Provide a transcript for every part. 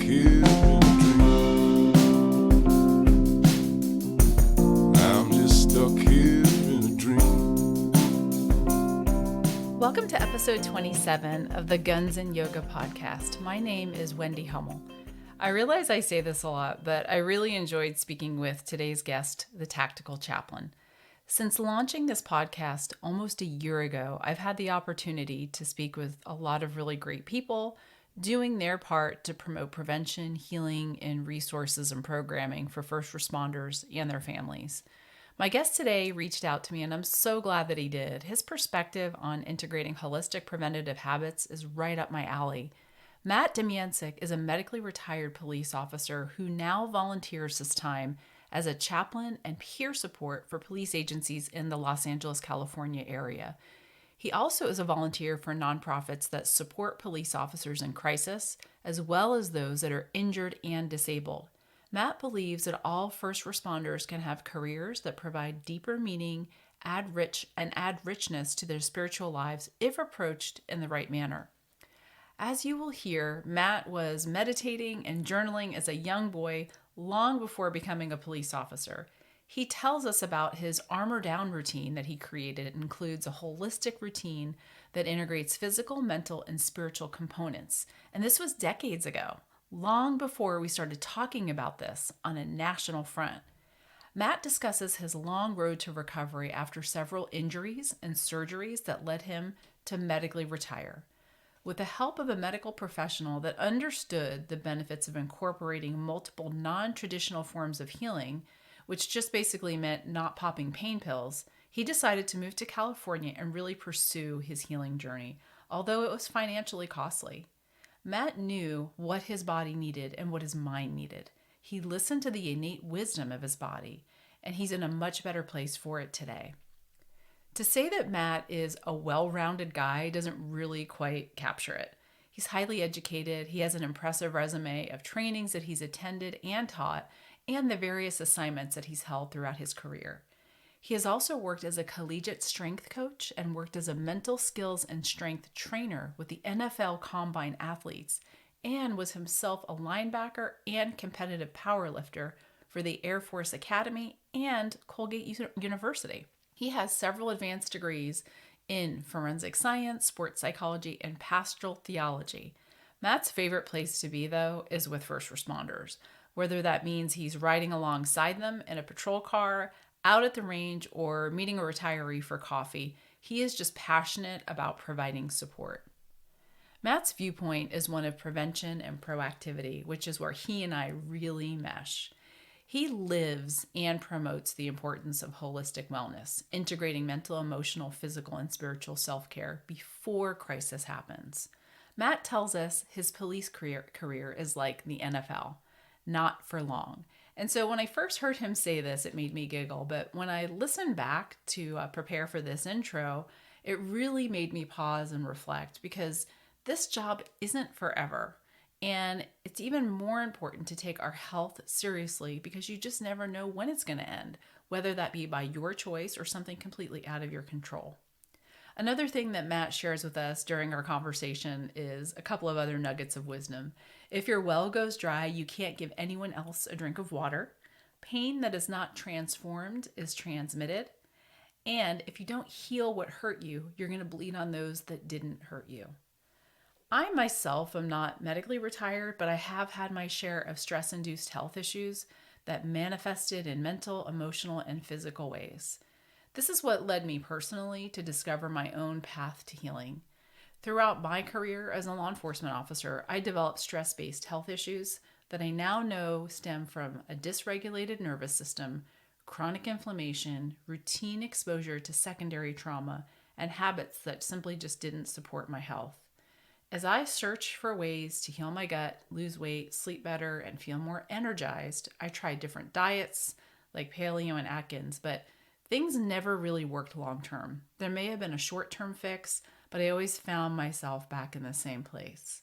here in a dream. I'm just stuck here in a dream. Welcome to episode 27 of the Guns and Yoga podcast. My name is Wendy Hummel. I realize I say this a lot, but I really enjoyed speaking with today's guest, the tactical chaplain. Since launching this podcast almost a year ago, I've had the opportunity to speak with a lot of really great people doing their part to promote prevention, healing, and resources and programming for first responders and their families. My guest today reached out to me, and I'm so glad that he did. His perspective on integrating holistic preventative habits is right up my alley. Matt Domyancic is a medically retired police officer who now volunteers his time as a chaplain and peer support for police agencies in the Los Angeles, California area. He also is a volunteer for nonprofits that support police officers in crisis, as well as those that are injured and disabled. Matt believes that all first responders can have careers that provide deeper meaning, add richness to their spiritual lives if approached in the right manner. As you will hear, Matt was meditating and journaling as a young boy long before becoming a police officer. He tells us about his Armor Down routine that he created. It includes a holistic routine that integrates physical, mental, and spiritual components. And this was decades ago, long before we started talking about this on a national front. Matt discusses his long road to recovery after several injuries and surgeries that led him to medically retire. With the help of a medical professional that understood the benefits of incorporating multiple non-traditional forms of healing, which just basically meant not popping pain pills, he decided to move to California and really pursue his healing journey, although it was financially costly. Matt knew what his body needed and what his mind needed. He listened to the innate wisdom of his body, and he's in a much better place for it today. To say that Matt is a well-rounded guy doesn't really quite capture it. He's highly educated, he has an impressive resume of trainings that he's attended and taught, and the various assignments that he's held throughout his career. He has also worked as a collegiate strength coach and worked as a mental skills and strength trainer with the NFL Combine athletes, and was himself a linebacker and competitive powerlifter for the Air Force Academy and Collegiate University. He has several advanced degrees in forensic science, sports psychology, and pastoral theology. Matt's favorite place to be, though, is with first responders, whether that means he's riding alongside them in a patrol car, out at the range, or meeting a retiree for coffee. He is just passionate about providing support. Matt's viewpoint is one of prevention and proactivity, which is where he and I really mesh. He lives and promotes the importance of holistic wellness, integrating mental, emotional, physical, and spiritual self-care before crisis happens. Matt tells us his police career is like the NFL, not for long. And so when I first heard him say this, it made me giggle. But when I listened back to prepare for this intro, it really made me pause and reflect, because this job isn't forever. And it's even more important to take our health seriously, because you just never know when it's going to end, whether that be by your choice or something completely out of your control. Another thing that Matt shares with us during our conversation is a couple of other nuggets of wisdom. If your well goes dry, you can't give anyone else a drink of water. Pain that is not transformed is transmitted. And if you don't heal what hurt you, you're going to bleed on those that didn't hurt you. I myself am not medically retired, but I have had my share of stress-induced health issues that manifested in mental, emotional, and physical ways. This is what led me personally to discover my own path to healing. Throughout my career as a law enforcement officer, I developed stress-based health issues that I now know stem from a dysregulated nervous system, chronic inflammation, routine exposure to secondary trauma, and habits that simply just didn't support my health. As I searched for ways to heal my gut, lose weight, sleep better, and feel more energized, I tried different diets like paleo and Atkins, but things never really worked long term. There may have been a short-term fix, but I always found myself back in the same place.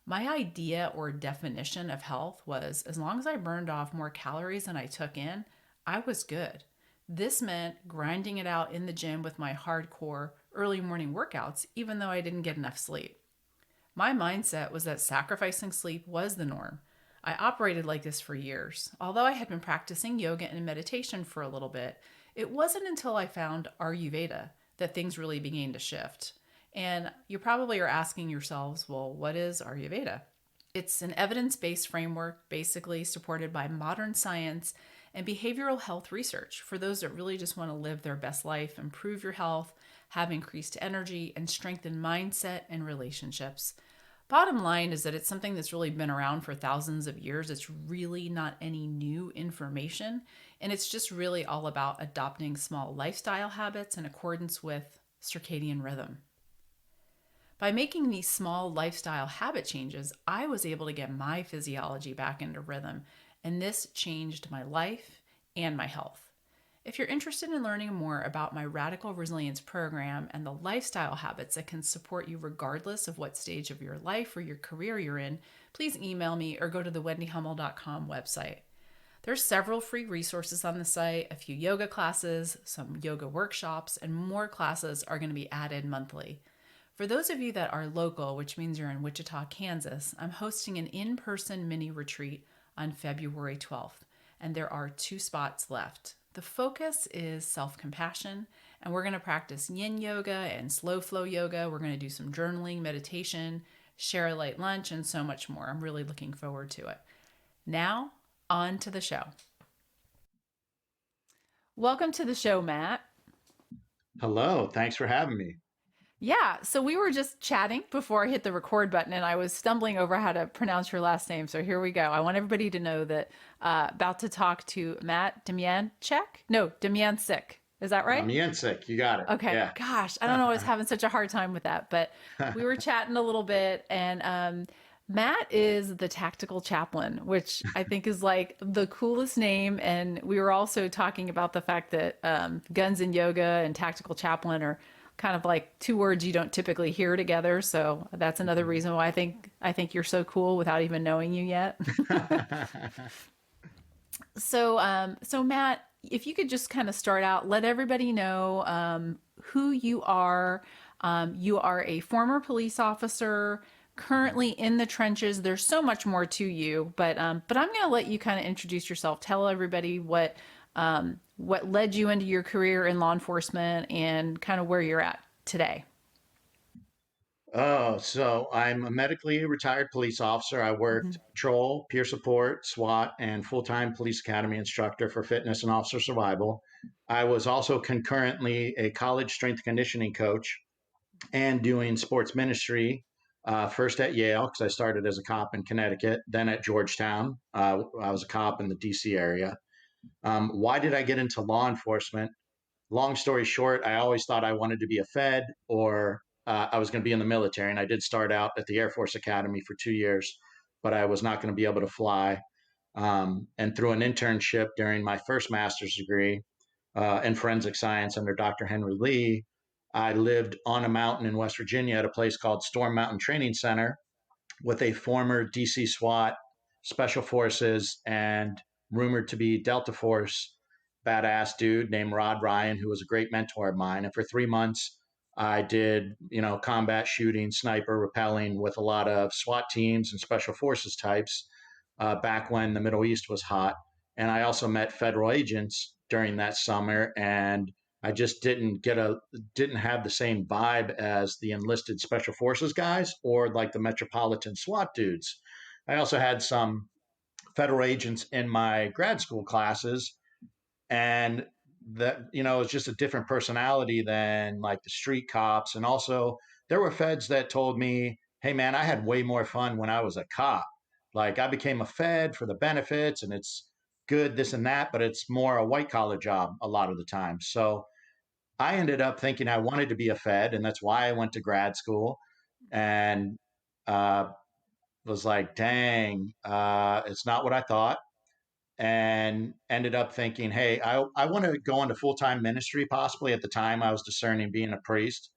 My idea or definition of health was, as long as I burned off more calories than I took in, I was good. This meant grinding it out in the gym with my hardcore early morning workouts, even though I didn't get enough sleep. My mindset was that sacrificing sleep was the norm. I operated like this for years. Although I had been practicing yoga and meditation for a little bit, it wasn't until I found Ayurveda that things really began to shift. And you probably are asking yourselves, well, what is Ayurveda? It's an evidence based framework basically supported by modern science and behavioral health research for those that really just want to live their best life, improve your health, have increased energy, and strengthen mindset and relationships. Bottom line is that it's something that's really been around for thousands of years. It's really not any new information. And it's just really all about adopting small lifestyle habits in accordance with circadian rhythm. By making these small lifestyle habit changes, I was able to get my physiology back into rhythm, and this changed my life and my health. If you're interested in learning more about my Radical Resilience program and the lifestyle habits that can support you regardless of what stage of your life or your career you're in, please email me or go to the wendyhummel.com website. There's several free resources on the site, a few yoga classes, some yoga workshops, and more classes are going to be added monthly. For those of you that are local, which means you're in Wichita, Kansas, I'm hosting an in-person mini retreat on February 12th, and there are 2 spots left. The focus is self-compassion, and we're going to practice yin yoga and slow flow yoga. We're going to do some journaling, meditation, share a light lunch, and so much more. I'm really looking forward to it. Now, on to the show. Welcome to the show, Matt. Hello, thanks for having me. Yeah, so we were just chatting before I hit the record button, and I was stumbling over how to pronounce your last name. So here we go. I want everybody to know that about to talk to Matt Domyancic. No, Domyancic. Is that right? Domyancic, you got it. Okay. Yeah. Gosh, I don't know. I was having such a hard time with that, but we were chatting a little bit, and Matt is the tactical chaplain, which I think is like the coolest name. And we were also talking about the fact that guns and yoga and tactical chaplain are kind of like 2 words you don't typically hear together. So that's another reason why I think you're so cool without even knowing you yet. So Matt, if you could just kind of start out, let everybody know who you are. You are a former police officer, currently in the trenches. There's so much more to you, but I'm going to let you kind of introduce yourself. Tell everybody what led you into your career in law enforcement and kind of where you're at today. Oh, so I'm a medically retired police officer. I Mhm. worked patrol, peer support, SWAT, and full-time police academy instructor for fitness and officer survival. I was also concurrently a college strength conditioning coach and doing sports ministry, first at Yale, because I started as a cop in Connecticut, then at Georgetown. I was a cop in the DC area. Why did I get into law enforcement? Long story short, I always thought I wanted to be a Fed or I was going to be in the military. And I did start out at the Air Force Academy for 2 years, but I was not going to be able to fly. And through an internship during my first master's degree in forensic science under Dr. Henry Lee, I lived on a mountain in West Virginia at a place called Storm Mountain Training Center with a former DC SWAT, Special Forces, and rumored to be Delta Force badass dude named Rod Ryan, who was a great mentor of mine. And for 3 months, I did, combat shooting, sniper, rappelling with a lot of SWAT teams and Special Forces types back when the Middle East was hot. And I also met federal agents during that summer, and I just didn't have the same vibe as the enlisted special forces guys or like the metropolitan SWAT dudes. I also had some federal agents in my grad school classes, and that it's just a different personality than like the street cops. And also there were feds that told me, hey man, I had way more fun when I was a cop. Like I became a fed for the benefits and it's good this and that, but it's more a white collar job a lot of the time. So I ended up thinking I wanted to be a Fed, and that's why I went to grad school. And uh, was like, dang, it's not what I thought. And ended up thinking, hey, I want to go into full time ministry. Possibly at the time, I was discerning being a priest,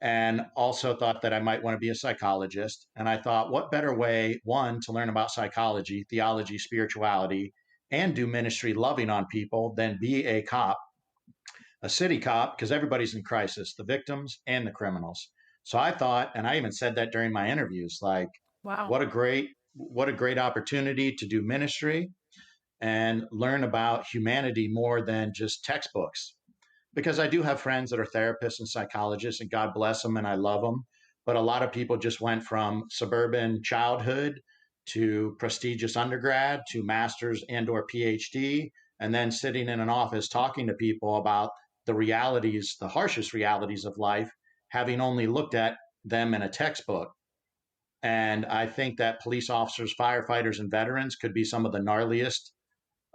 and also thought that I might want to be a psychologist. And I thought, what better way, one, to learn about psychology, theology, spirituality, and do ministry loving on people than be a cop, a city cop, because everybody's in crisis, the victims and the criminals. So I thought, and I even said that during my interviews, like, Wow. what a great what a great opportunity to do ministry and learn about humanity more than just textbooks. Because I do have friends that are therapists and psychologists, and God bless them, and I love them. But a lot of people just went from suburban childhood to prestigious undergrad to master's and/or PhD, and then sitting in an office talking to people about the realities, the harshest realities of life, having only looked at them in a textbook. And I think that police officers, firefighters, and veterans could be some of the gnarliest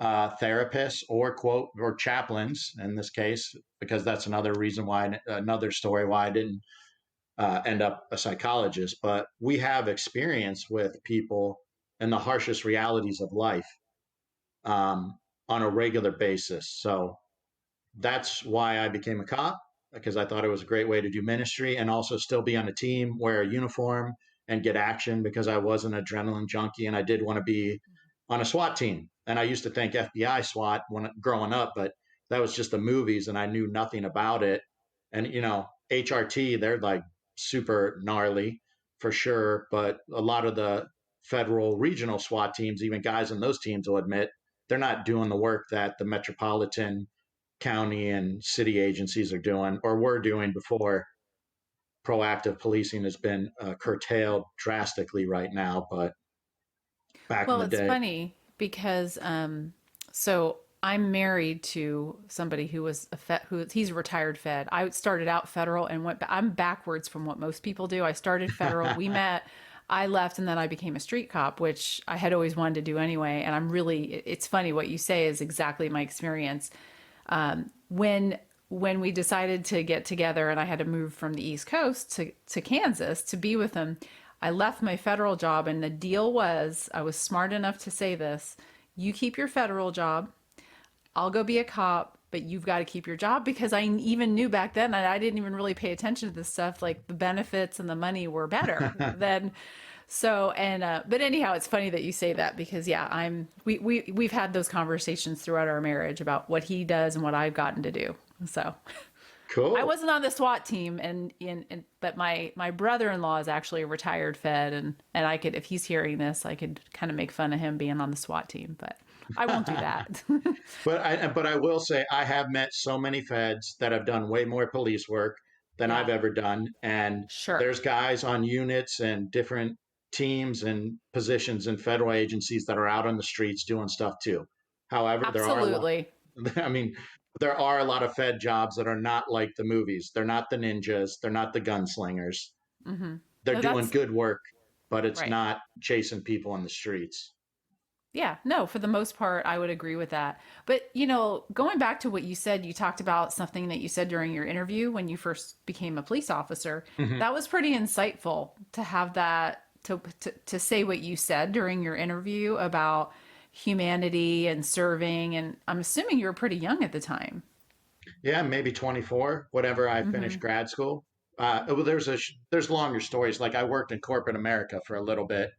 therapists or chaplains in this case, because that's another reason why, another story why I didn't end up a psychologist. But we have experience with people and the harshest realities of life on a regular basis. So that's why I became a cop, because I thought it was a great way to do ministry and also still be on a team, wear a uniform, and get action, because I was an adrenaline junkie and I did want to be on a SWAT team. And I used to think FBI SWAT when growing up, but that was just the movies and I knew nothing about it. And, HRT, they're like super gnarly for sure. But a lot of the federal regional SWAT teams, even guys in those teams will admit they're not doing the work that the metropolitan county and city agencies are doing or were doing before proactive policing has been curtailed drastically right now. But back in Well, the it's day, funny because so I'm married to somebody who was he's a retired Fed. I started out federal and I'm backwards from what most people do. I started federal. We met, I left, and then I became a street cop, which I had always wanted to do anyway. And it's funny what you say is exactly my experience. When we decided to get together and I had to move from the East Coast to Kansas to be with him, I left my federal job, and the deal was I was smart enough to say this: you keep your federal job, I'll go be a cop, but you've got to keep your job, because I even knew back then, and I didn't even really pay attention to this stuff, like the benefits and the money were better than. So, and but anyhow, it's funny that you say that, because yeah, we've had those conversations throughout our marriage about what he does and what I've gotten to do. So I cool. wasn't on the SWAT team, but my brother-in-law is actually a retired Fed, and I could, if he's hearing this, I could kind of make fun of him being on the SWAT team, but I won't do that. But I will say I have met so many feds that have done way more police work than I've Yeah, ever done. And sure, there's guys on units and different teams and positions in federal agencies that are out on the streets doing stuff too. However, there are a lot, absolutely. I mean, there are a lot of Fed jobs that are not like the movies. They're not the ninjas. They're not the gunslingers. They're No, doing that's good work, but it's right. not chasing people in the streets. Yeah, no, for the most part, I would agree with that. But, going back to what you said, you talked about something that you said during your interview when you first became a police officer. Mhm. That was pretty insightful to have that, to say what you said during your interview about humanity and serving. And I'm assuming you were pretty young at the time. Yeah, maybe 24, whatever I finished grad school. Well, there's longer stories. Like I worked in corporate America for a little bit.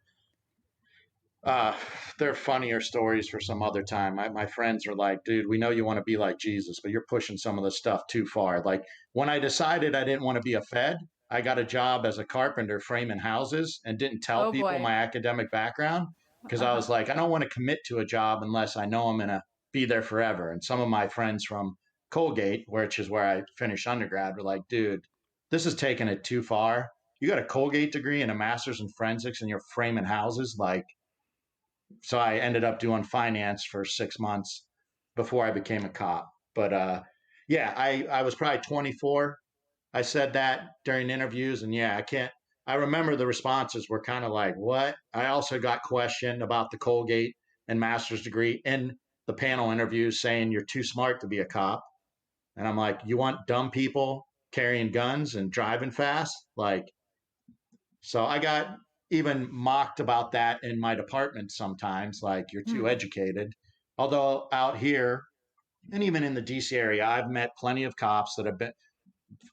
Uh, they're funnier stories for some other time. My friends were like, dude, we know you want to be like Jesus, but you're pushing some of the stuff too far. Like when I decided I didn't want to be a Fed, I got a job as a carpenter framing houses and didn't tell Oh people boy. my academic background, because I Uh-huh. was like, I don't want to commit to a job unless I know I'm going to be there forever. And some of my friends from Colgate, which is where I finished undergrad, were like, dude, this is taking it too far. You got a Colgate degree and a master's in forensics and you're framing houses. Like, so I ended up doing finance for 6 months before I became a cop. But yeah, I was probably 24. I said that during interviews, and yeah, I can't. I remember the responses were kind of like, "What?" I also got questioned about the Colgate and master's degree in the panel interviews, saying you're too smart to be a cop, and I'm like, "You want dumb people carrying guns and driving fast?" Like, so I got even mocked about that in my department sometimes, like you're too Hmm. educated. Although out here and even in the DC area, I've met plenty of cops that have been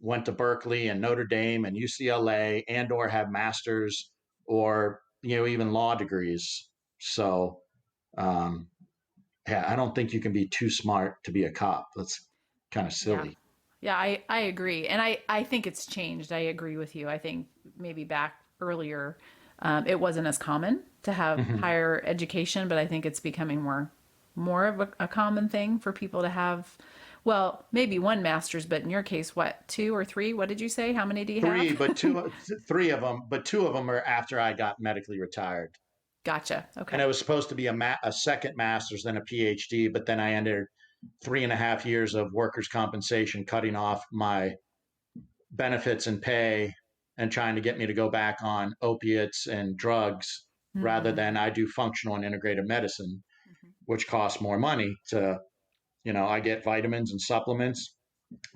went to Berkeley and Notre Dame and UCLA and or have masters or even law degrees. So um, yeah, I don't think you can be too smart to be a cop. That's kind of Yeah. silly. Yeah, I agree. And I think it's changed. I agree with you. I think maybe back earlier, It wasn't as common to have Mhm. higher education, but I think it's becoming more of a common thing for people to have. Well, maybe one master's, but in your case, what, two or three? What did you say? How many do you Three, have? but three of them, but two of them are after I got medically retired. Gotcha. And Okay. it was supposed to be a second master's, then a PhD, but then I ended 3.5 years of workers' compensation, cutting off my benefits and pay and trying to get me to go back on opiates and drugs rather Mm-hmm. than I do functional and integrative medicine, Mm-hmm. which costs more money to, I get vitamins and supplements,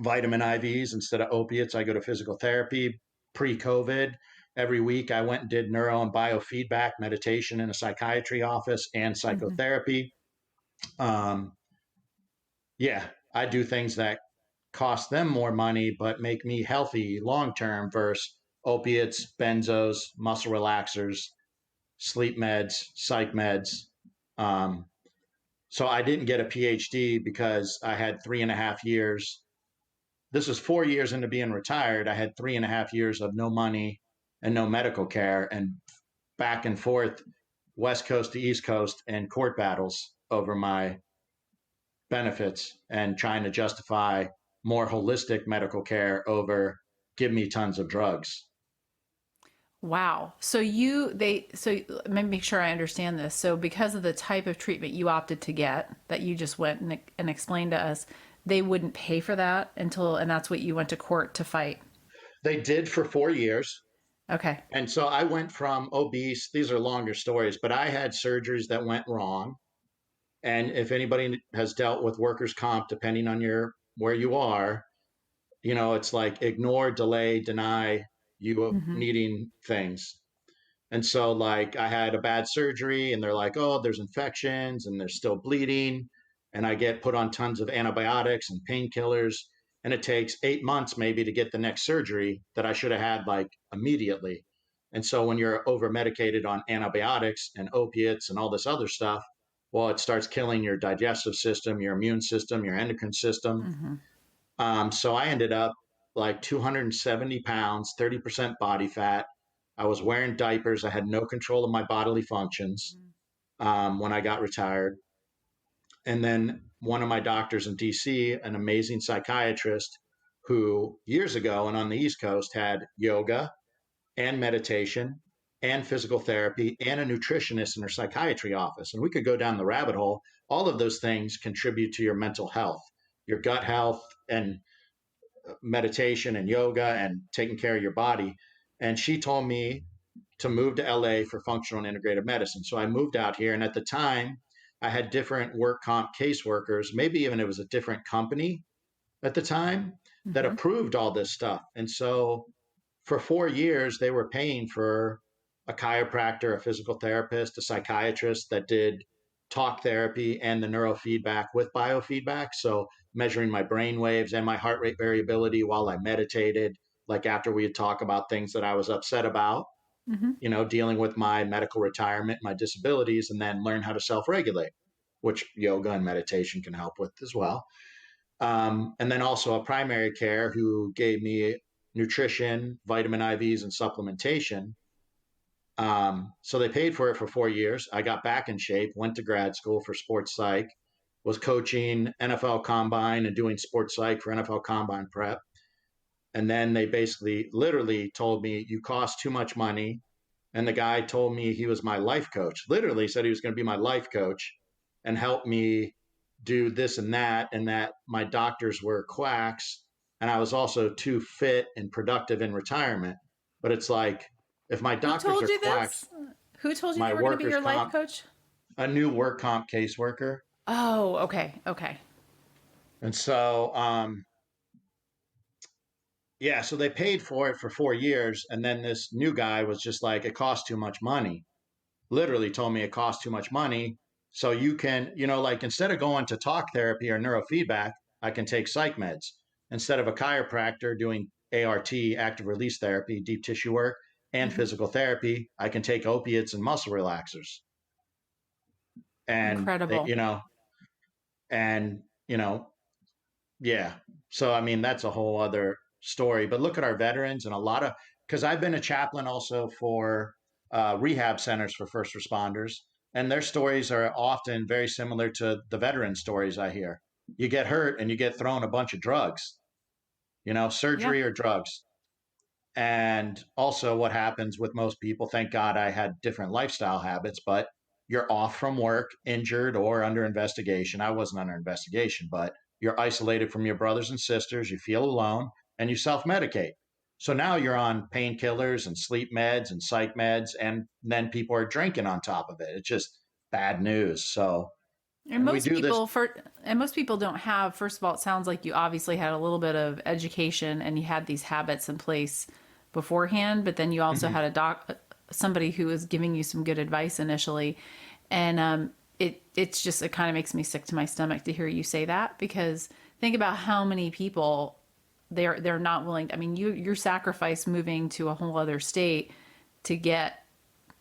vitamin IVs instead of opiates. I go to physical therapy pre-COVID. Every week I went and did neuro and biofeedback meditation in a psychiatry office and Mm-hmm. psychotherapy. Um, yeah, I do things that cost them more money but make me healthy long term versus opiates, benzos, muscle relaxers, sleep meds, psych meds. Um, so I didn't get a PhD because I had 3.5 years. This was 4 years into being retired. I had 3.5 years of no money and no medical care and back and forth, West Coast to East Coast, and court battles over my benefits and trying to justify more holistic medical care over give me tons of drugs. Wow. So let me make sure I understand this. So because of the type of treatment you opted to get that you just went and explained to us, they wouldn't pay for that and that's what you went to court to fight. They did for 4 years. Okay. And so I went from obese, these are longer stories, but I had surgeries that went wrong. And if anybody has dealt with workers' comp, depending on where you are, it's like ignore, delay, deny you Mm-hmm. needing things. And so, like, I had a bad surgery, and they're like, oh, there's infections and there's still bleeding. And I get put on tons of antibiotics and painkillers. And it takes 8 months maybe to get the next surgery that I should have had like immediately. And so, when you're over medicated on antibiotics and opiates and all this other stuff, well, it starts killing your digestive system, your immune system, your endocrine system. Mm-hmm. So I ended up like 270 pounds, 30% body fat. I was wearing diapers. I had no control of my bodily functions when I got retired. And then one of my doctors in DC, an amazing psychiatrist who years ago and on the East Coast had yoga and meditation and physical therapy and a nutritionist in her psychiatry office. And we could go down the rabbit hole. All of those things contribute to your mental health, your gut health, and meditation and yoga and taking care of your body. And she told me to move to LA for functional and integrative medicine. So I moved out here. And at the time, I had different work comp caseworkers, maybe even it was a different company at the time that Mm-hmm. approved all this stuff. And so for 4 years, they were paying for a chiropractor, a physical therapist, a psychiatrist that did talk therapy and the neurofeedback with biofeedback. So measuring my brain waves and my heart rate variability while I meditated, like after we would talk about things that I was upset about, Mm-hmm. dealing with my medical retirement, my disabilities, and then learn how to self regulate, which yoga and meditation can help with as well. And then also a primary care who gave me nutrition, vitamin IVs, and supplementation. So they paid for it for 4 years. I got back in shape, went to grad school for sports psych, was coaching NFL combine and doing sports psych for NFL combine prep. And then they basically literally told me, you cost too much money. And the guy told me he was my life coach, literally said he was going to be my life coach and help me do this and that my doctors were quacks. And I was also too fit and productive in retirement. But it's like, if my Who doctors told are you quacks, this? Who told you my they were going to be workers' your life comp, coach? a new work comp caseworker. Oh, okay. Okay. And so, yeah, so they paid for it for 4 years. And then this new guy was just like, it costs too much money. Literally told me it costs too much money. So you can, like instead of going to talk therapy or neurofeedback, I can take psych meds. Instead of a chiropractor doing ART, active release therapy, deep tissue work, and Mm-hmm. physical therapy, I can take opiates and muscle relaxers. And, Incredible. and, you know, yeah. So, I mean, that's a whole other story. But look at our veterans and a lot of, because I've been a chaplain also for rehab centers for first responders. And their stories are often very similar to the veteran stories I hear. You get hurt and you get thrown a bunch of drugs, Yeah. surgery or drugs. And also, what happens with most people, thank God I had different lifestyle habits, but you're off from work, injured, or under investigation. I wasn't under investigation, but you're isolated from your brothers and sisters, you feel alone, and you self medicate. So now you're on painkillers and sleep meds and psych meds, and then people are drinking on top of it. It's just bad news. So, And and we most do this. people most people don't have, first of all, it sounds like you obviously had a little bit of education and you had these habits in place beforehand, but then you also Mhm. had somebody who was giving you some good advice initially. And it's just, it kind of makes me sick to my stomach to hear you say that, because think about how many people they're not willing to, I mean, you sacrifice moving to a whole other state to get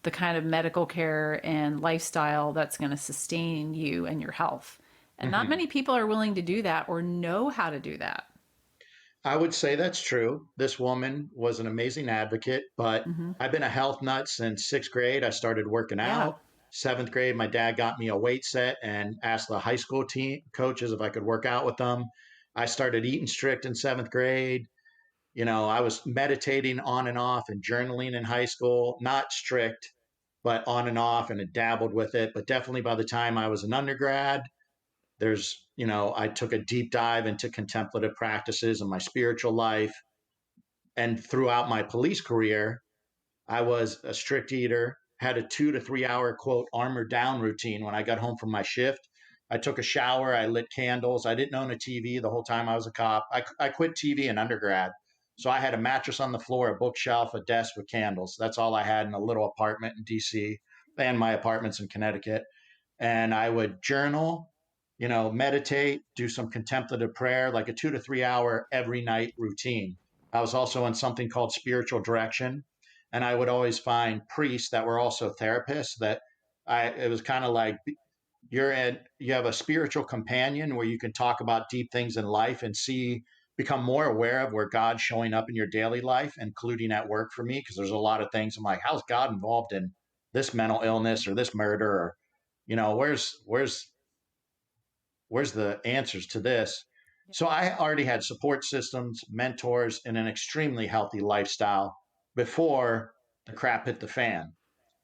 the kind of medical care and lifestyle that's going to sustain you and your health. And not Mhm. many people are willing to do that or know how to do that. I would say that's true. This woman was an amazing advocate, but Hmm. I've been a health nut since sixth grade. I started working Yeah. out. Seventh grade, my dad got me a weight set and asked the high school team coaches if I could work out with them. I started eating strict in seventh grade. I was meditating on and off and journaling in high school, not strict, but on and off, and had dabbled with it. But definitely by the time I was an undergrad, I took a deep dive into contemplative practices in my spiritual life. And throughout my police career, I was a strict eater, had a 2 to 3 hour, quote, armor down routine when I got home from my shift. I took a shower, I lit candles. I didn't own a TV the whole time I was a cop. I quit TV in undergrad. So I had a mattress on the floor, a bookshelf, a desk with candles. That's all I had in a little apartment in DC and my apartments in Connecticut. And I would journal, meditate, do some contemplative prayer, like a 2 to 3 hour every night routine. I was also in something called spiritual direction. And I would always find priests that were also therapists it was kind of like you have a spiritual companion where you can talk about deep things in life and become more aware of where God's showing up in your daily life, including at work for me, because there's a lot of things I'm like, how's God involved in this mental illness or this murder, or where's the answers to this? So I already had support systems, mentors, and an extremely healthy lifestyle before the crap hit the fan.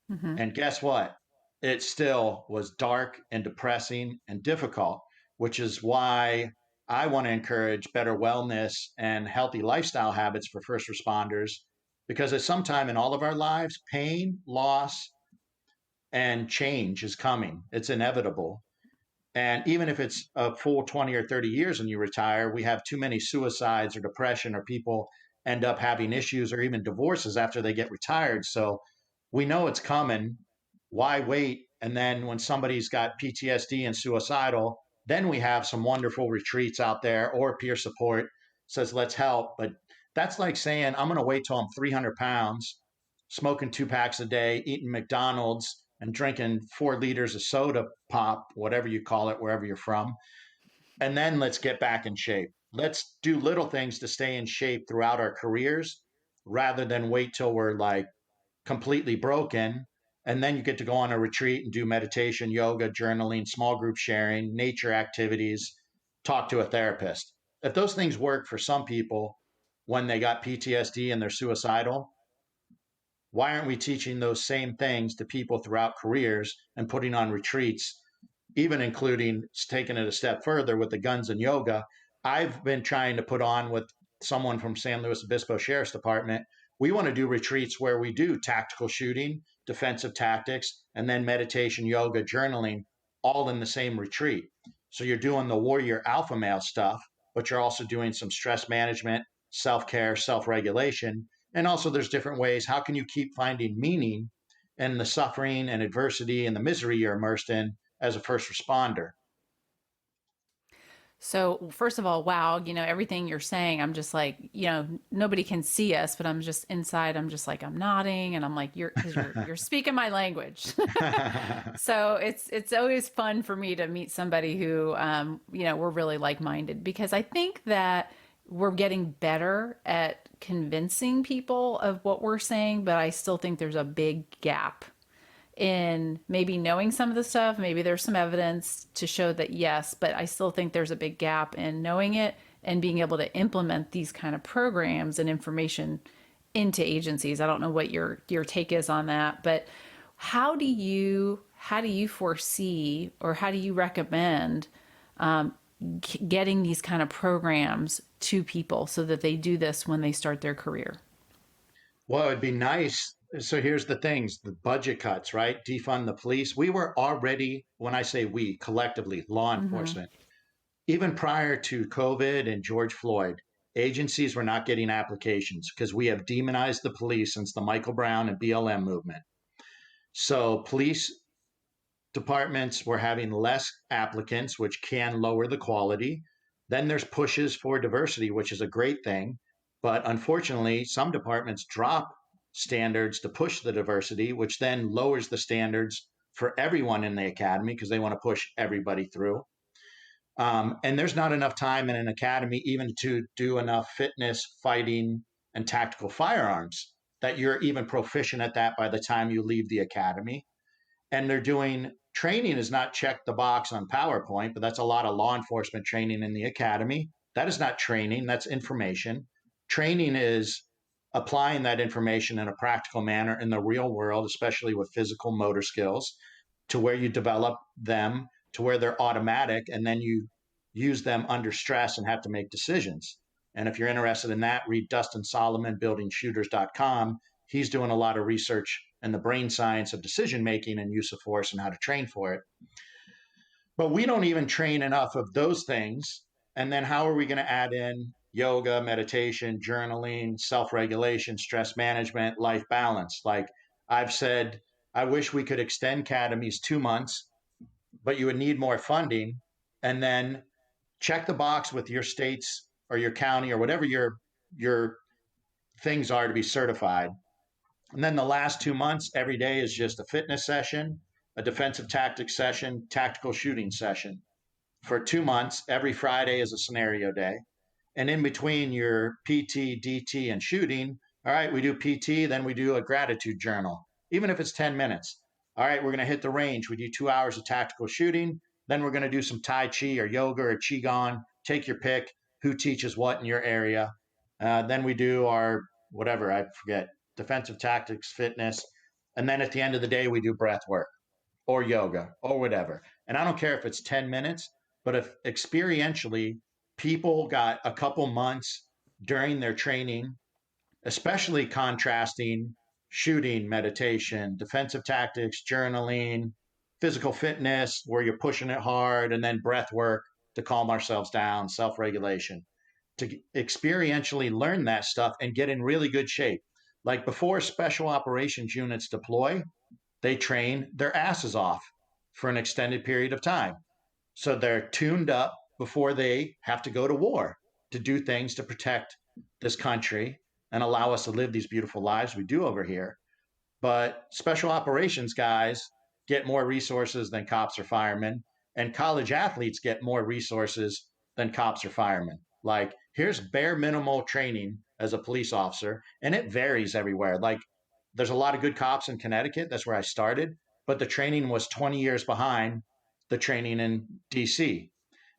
Hmm. And guess what? It still was dark and depressing and difficult, which is why I want to encourage better wellness and healthy lifestyle habits for first responders, because at some time in all of our lives, pain, loss, and change is coming. It's inevitable. And even if it's a full 20 or 30 years and you retire, we have too many suicides or depression, or people end up having issues or even divorces after they get retired. So we know it's coming. Why wait? And then when somebody's got PTSD and suicidal, then we have some wonderful retreats out there, or peer support says, let's help. But that's like saying, I'm going to wait till I'm 300 pounds, smoking 2 packs a day, eating McDonald's, and drinking 4 liters of soda pop, whatever you call it, wherever you're from. And then let's get back in shape. Let's do little things to stay in shape throughout our careers rather than wait till we're like completely broken. And then you get to go on a retreat and do meditation, yoga, journaling, small group sharing, nature activities, talk to a therapist. If those things work for some people when they got PTSD and they're suicidal, why aren't we teaching those same things to people throughout careers and putting on retreats, even including taking it a step further with the guns and yoga? I've been trying to put on with someone from San Luis Obispo Sheriff's Department. We want to do retreats where we do tactical shooting, defensive tactics, and then meditation, yoga, journaling, all in the same retreat. So you're doing the warrior alpha male stuff, but you're also doing some stress management, self care, self regulation. And also, there's different ways. How can you keep finding meaning in the suffering and adversity and the misery you're immersed in as a first responder? So, first of all, wow, everything you're saying, I'm just like, nobody can see us, but I'm just inside, I'm just like, I'm nodding and I'm like, you're speaking my language. So it's always fun for me to meet somebody who, we're really like-minded, because I think that we're getting better at convincing people of what we're saying, but I still think there's a big gap in maybe knowing some of the stuff. Maybe there's some evidence to show that yes, but I still think there's a big gap in knowing it and being able to implement these kind of programs and information into agencies. I don't know what your take is on that, but how do you foresee, or how do you recommend getting these kind of programs to people so that they do this when they start their career? Well, it'd be nice. So here's the things, the budget cuts, right? Defund the police. We were already, when I say we, collectively, law Mm-hmm. enforcement, even prior to COVID and George Floyd, agencies were not getting applications because we have demonized the police since the Michael Brown and BLM movement. So police departments were having less applicants, which can lower the quality. Then there's pushes for diversity, which is a great thing. But unfortunately, some departments drop standards to push the diversity, which then lowers the standards for everyone in the academy because they want to push everybody through. And there's not enough time in an academy even to do enough fitness, fighting, and tactical firearms that you're even proficient at that by the time you leave the academy. And they're doing training is not check the box on PowerPoint, but that's a lot of law enforcement training in the academy. That is not training, that's information. Training is applying that information in a practical manner in the real world, especially with physical motor skills, to where you develop them to where they're automatic, and then you use them under stress and have to make decisions. And if you're interested in that, read Dustin Solomon, buildingshooters.com. He's doing a lot of research in the brain science of decision making and use of force and how to train for it. But we don't even train enough of those things. And then how are we going to add in yoga, meditation, journaling, self regulation, stress management, life balance? Like I've said, I wish we could extend academies 2 months, but you would need more funding. And then check the box with your states or your county or whatever your things are to be certified. And then the last 2 months, every day is just a fitness session, a defensive tactics session, tactical shooting session. For 2 months, every Friday is a scenario day. And in between your PT, DT, and shooting, all right, we do PT, then we do a gratitude journal, even if it's 10 minutes. All right, we're going to hit the range. We do 2 hours of tactical shooting. Then we're going to do some Tai Chi or yoga or Qigong. Take your pick, who teaches what in your area. Then we do our whatever, I forget, defensive tactics, fitness. And then at the end of the day, we do breath work or yoga or whatever. And I don't care if it's 10 minutes, but if experientially people got a couple months during their training, especially contrasting shooting, meditation, defensive tactics, journaling, physical fitness, where you're pushing it hard, and then breath work to calm ourselves down, self regulation, to experientially learn that stuff and get in really good shape. Like before special operations units deploy, they train their asses off for an extended period of time. So they're tuned up before they have to go to war to do things to protect this country and allow us to live these beautiful lives we do over here. But special operations guys get more resources than cops or firemen, and college athletes get more resources than cops or firemen. Like, here's bare minimal training as a police officer, and it varies everywhere. Like, there's a lot of good cops in Connecticut. That's where I started, but the training was 20 years behind the training in DC.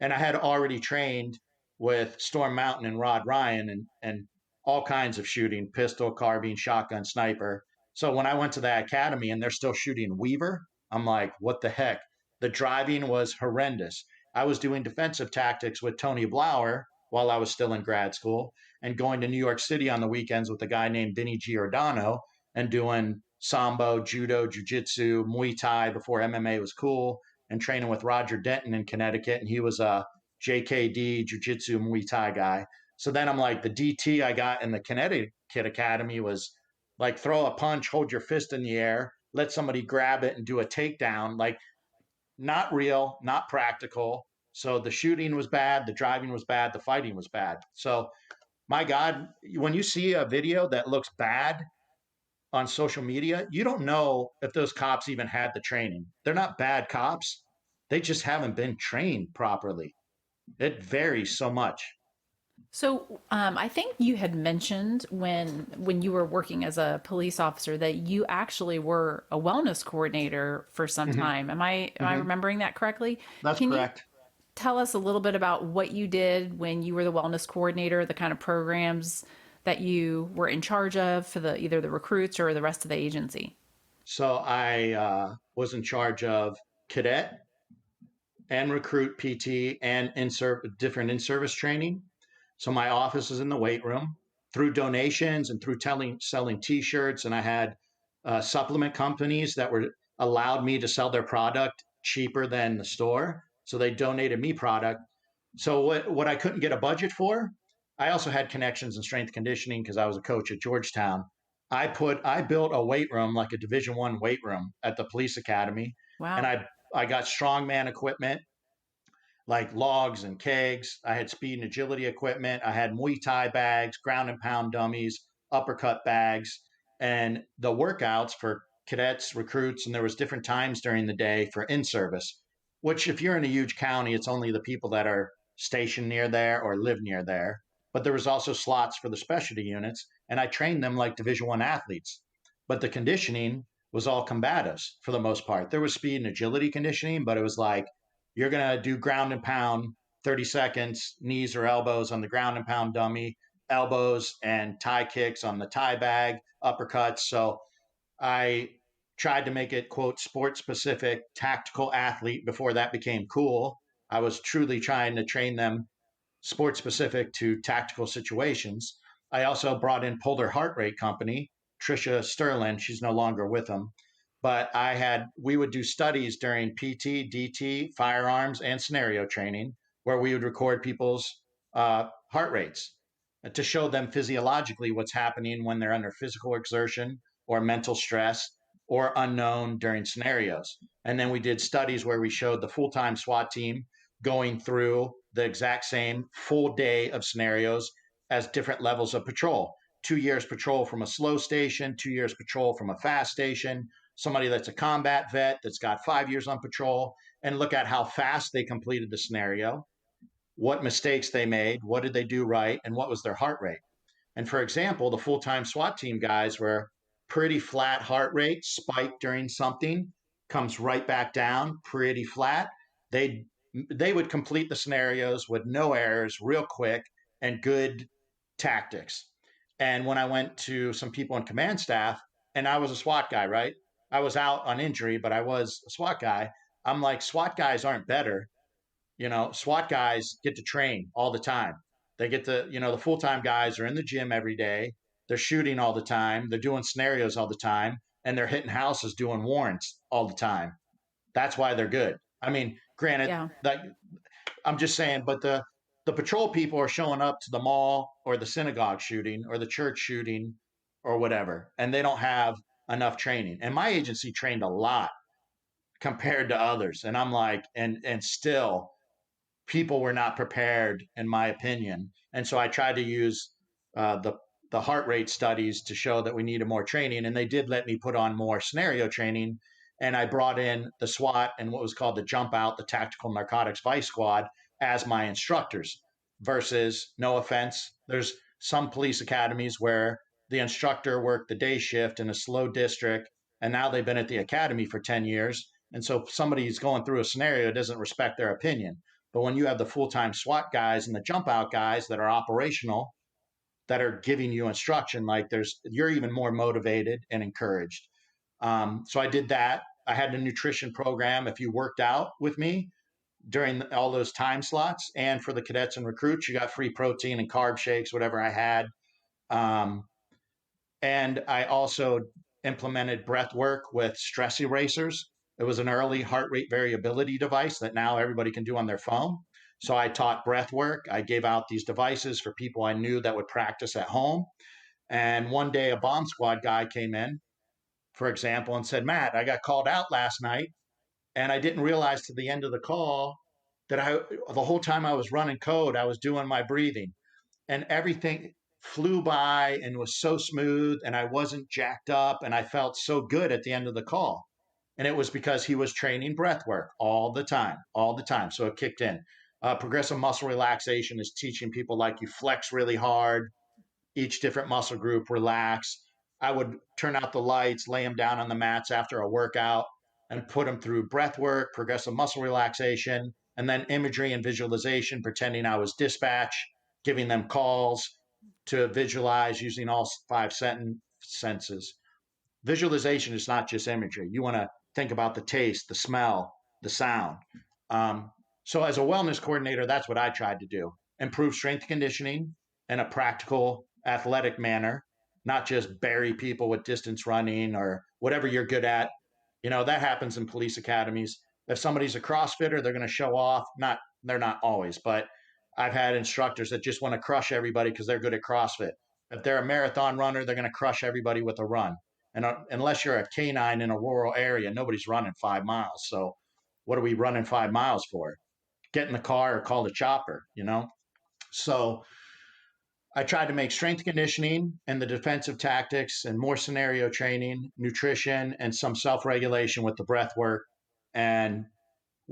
And I had already trained with Storm Mountain and Rod Ryan and all kinds of shooting, pistol, carbine, shotgun, sniper. So when I went to that academy and they're still shooting Weaver, I'm like, what the heck? The driving was horrendous. I was doing defensive tactics with Tony Blauer while I was still in grad school and going to New York City on the weekends with a guy named Vinny Giordano and doing sambo, judo, jiu-jitsu, Muay Thai before MMA was cool, and training with Roger Denton in Connecticut. And he was a JKD, jiu-jitsu, Muay Thai guy. So then I'm like, the DT I got in the Connecticut Academy was like throw a punch, hold your fist in the air, let somebody grab it and do a takedown. Like not real, not practical. So the shooting was bad, the driving was bad, the fighting was bad. So my God, when you see a video that looks bad on social media, you don't know if those cops even had the training. They're not bad cops. They just haven't been trained properly. It varies so much. So I think you had mentioned when you were working as a police officer that you actually were a wellness coordinator for some Hmm. time. Am I Hmm. remembering that correctly? That's Can you correct. tell us a little bit about what you did when you were the wellness coordinator, the kind of programs that you were in charge of for the either the recruits or the rest of the agency? So I was in charge of cadet and recruit PT and different in-service training. So my office is in the weight room through donations and through selling T-shirts, and I had supplement companies that were allowed me to sell their product cheaper than the store. So they donated me product. So what I couldn't get a budget for, I also had connections in strength conditioning because I was a coach at Georgetown. I built a weight room like a Division I weight room at the police academy, and Wow. I got strongman equipment like logs and kegs. I had speed and agility equipment. I had Muay Thai bags, ground and pound dummies, uppercut bags, and the workouts for cadets, recruits, and there was different times during the day for in service. Which, if you're in a huge county, it's only the people that are stationed near there or live near there. But there was also slots for the specialty units, and I trained them like Division I athletes. But the conditioning was all combatives for the most part. There was speed and agility conditioning, but it was like you're going to do ground and pound 30 seconds, knees or elbows on the ground and pound dummy, elbows and tie kicks on the tie bag, uppercuts. So I tried to make it, quote, sport specific, tactical athlete before that became cool. I was truly trying to train them sport specific to tactical situations. I also brought in Polar Heart Rate Company, Trisha Sterling. She's no longer with them. But we would do studies during PT, DT, firearms, and scenario training where we would record people's heart rates to show them physiologically what's happening when they're under physical exertion or mental stress or unknown during scenarios. And then we did studies where we showed the full time SWAT team going through the exact same full day of scenarios as different levels of patrol. 2 years patrol from a slow station, 2 years patrol from a fast station, somebody that's a combat vet that's got 5 years on patrol, and look at how fast they completed the scenario, what mistakes they made, what did they do right, and what was their heart rate. And for example, the full time SWAT team guys were pretty flat heart rate, spike during something, comes right back down, pretty flat. They they would complete the scenarios with no errors, real quick, and good tactics. And when I went to some people in command staff, and I was a SWAT guy, right? I was out on injury, but I was a SWAT guy. I'm like, SWAT guys aren't better. SWAT guys get to train all the time. They get to, the full time guys are in the gym every day. They're shooting all the time. They're doing scenarios all the time. And they're hitting houses doing warrants all the time. That's why they're good. I mean, granted, Yeah. that I'm just saying, but the patrol people are showing up to the mall or the synagogue shooting or the church shooting or whatever, and they don't have enough training. And my agency trained a lot compared to others. And I'm like, and still people were not prepared, in my opinion. And so I tried to use the heart rate studies to show that we needed more training, and they did let me put on more scenario training. And I brought in the SWAT and what was called the Jump Out, the Tactical Narcotics Vice Squad, as my instructors. Versus, no offense, there's some police academies where the instructor worked the day shift in a slow district, and now they've been at the academy for 10 years. And so somebody who's going through a scenario doesn't respect their opinion. But when you have the full time SWAT guys and the jump out guys that are operational, that are giving you instruction, like you're even more motivated and encouraged. So I did that. I had a nutrition program. If you worked out with me during all those time slots, and for the cadets and recruits, you got free protein and carb shakes, whatever I had. Um, and I also implemented breath work with stress erasers. It was an early heart rate variability device that now everybody can do on their phone. So I taught breath work. I gave out these devices for people I knew that would practice at home. And one day a bomb squad guy came in, for example, and said, Matt, I got called out last night. And I didn't realize to the end of the call that the whole time I was running code, I was doing my breathing, and everything flew by and was so smooth, and I wasn't jacked up, and I felt so good at the end of the call. And it was because he was training breath work all the time, all the time. So it kicked in. Progressive muscle relaxation is teaching people like you flex really hard, each different muscle group relax. I would turn out the lights, lay them down on the mats after a workout, and put them through breath work, progressive muscle relaxation, and then imagery and visualization, pretending I was dispatch, giving them calls to visualize using all five senses. Visualization is not just imagery. You want to think about the taste, the smell, the sound. Um, so, as a wellness coordinator, that's what I tried to do: improve strength conditioning in a practical, athletic manner, not just bury people with distance running or whatever you're good at. That happens in police academies. If somebody's a CrossFitter, they're going to show off. They're not always, but I've had instructors that just want to crush everybody because they're good at CrossFit. If they're a marathon runner, they're going to crush everybody with a run. And unless you're a canine in a rural area, nobody's running 5 miles. So what are we running 5 miles for? Get in the car or call the chopper. So I tried to make strength conditioning and the defensive tactics and more scenario training, nutrition, and some self-regulation with the breath work. And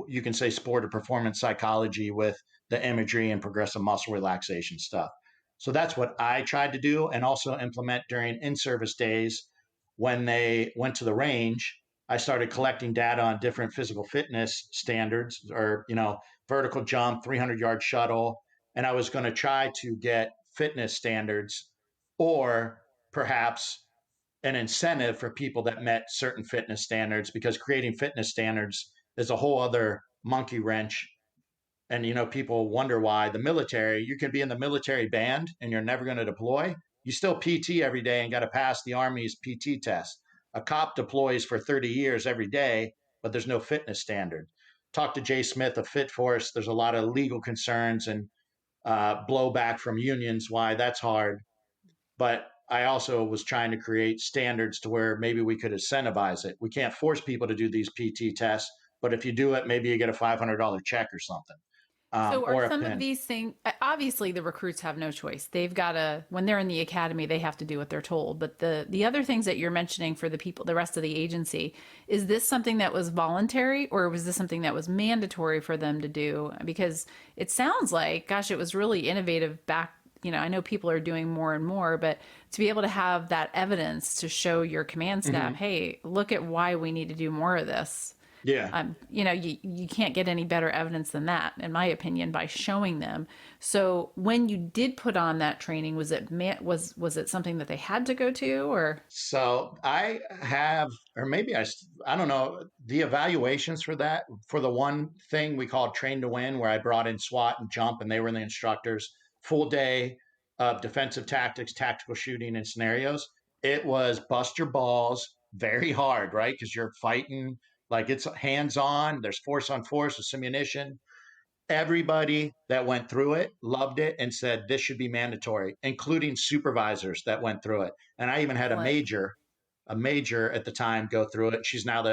you can say sport or performance psychology with the imagery and progressive muscle relaxation stuff. So that's what I tried to do and also implement during in-service days. When they went to the range, I started collecting data on different physical fitness standards or, vertical jump, 300-yard shuttle. And I was going to try to get fitness standards or perhaps an incentive for people that met certain fitness standards, because creating fitness standards is a whole other monkey wrench. And people wonder why the military, you can be in the military band and you're never going to deploy. You still PT every day and got to pass the Army's PT test. A cop deploys for 30 years every day, but there's no fitness standard. Talk to Jay Smith of Fit Force. There's a lot of legal concerns and blowback from unions why that's hard. But I also was trying to create standards to where maybe we could incentivize it. We can't force people to do these PT tests, but if you do it, maybe you get a $500 check or something, So are or a some of pin. these things, obviously the recruits have no choice. They've got to, when they're in the academy, they have to do what they're told. But the other things that you're mentioning for the people, the rest of the agency, is this something that was voluntary or was this something that was mandatory for them to do? Because it sounds like, gosh, it was really innovative back. I know people are doing more and more, but to be able to have that evidence to show your command staff, hey, look at why we need to do more of this. Yeah. You can't get any better evidence than that, in my opinion, by showing them. So when you did put on that training, was it something that they had to go to, or? So I have, or maybe I don't know, the evaluations for that, for the one thing we called Train to Win, where I brought in SWAT and Jump and they were the instructors, full day of defensive tactics, tactical shooting and scenarios. It was bust your balls, very hard, right? Because you're fighting, like it's hands on, there's force on force with ammunition. Everybody that went through it loved it and said this should be mandatory, including supervisors that went through it. And I even had Excellent. a major at the time go through it. She's now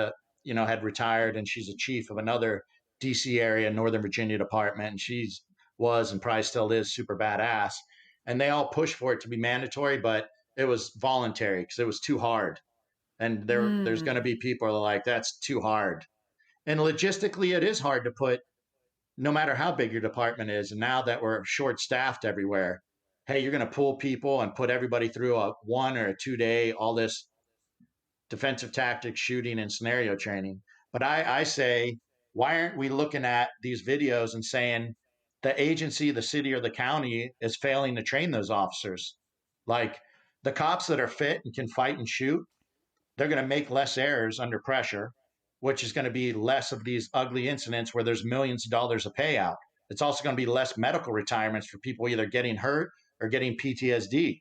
had retired and she's a chief of another DC area, Northern Virginia department. And she's was and probably still is super badass. And they all pushed for it to be mandatory, but it was voluntary because it was too hard. And there's going to be people who are like, that's too hard. And logistically, it is hard to put, no matter how big your department is. And now that we're short staffed everywhere, hey, you're going to pull people and put everybody through a 1 or a 2 day, all this defensive tactics, shooting and scenario training. But I say, why aren't we looking at these videos and saying the agency, the city or the county is failing to train those officers? Like the cops that are fit and can fight and shoot, they're going to make less errors under pressure, which is going to be less of these ugly incidents where there's millions of dollars of payout. It's also going to be less medical retirements for people either getting hurt or getting PTSD.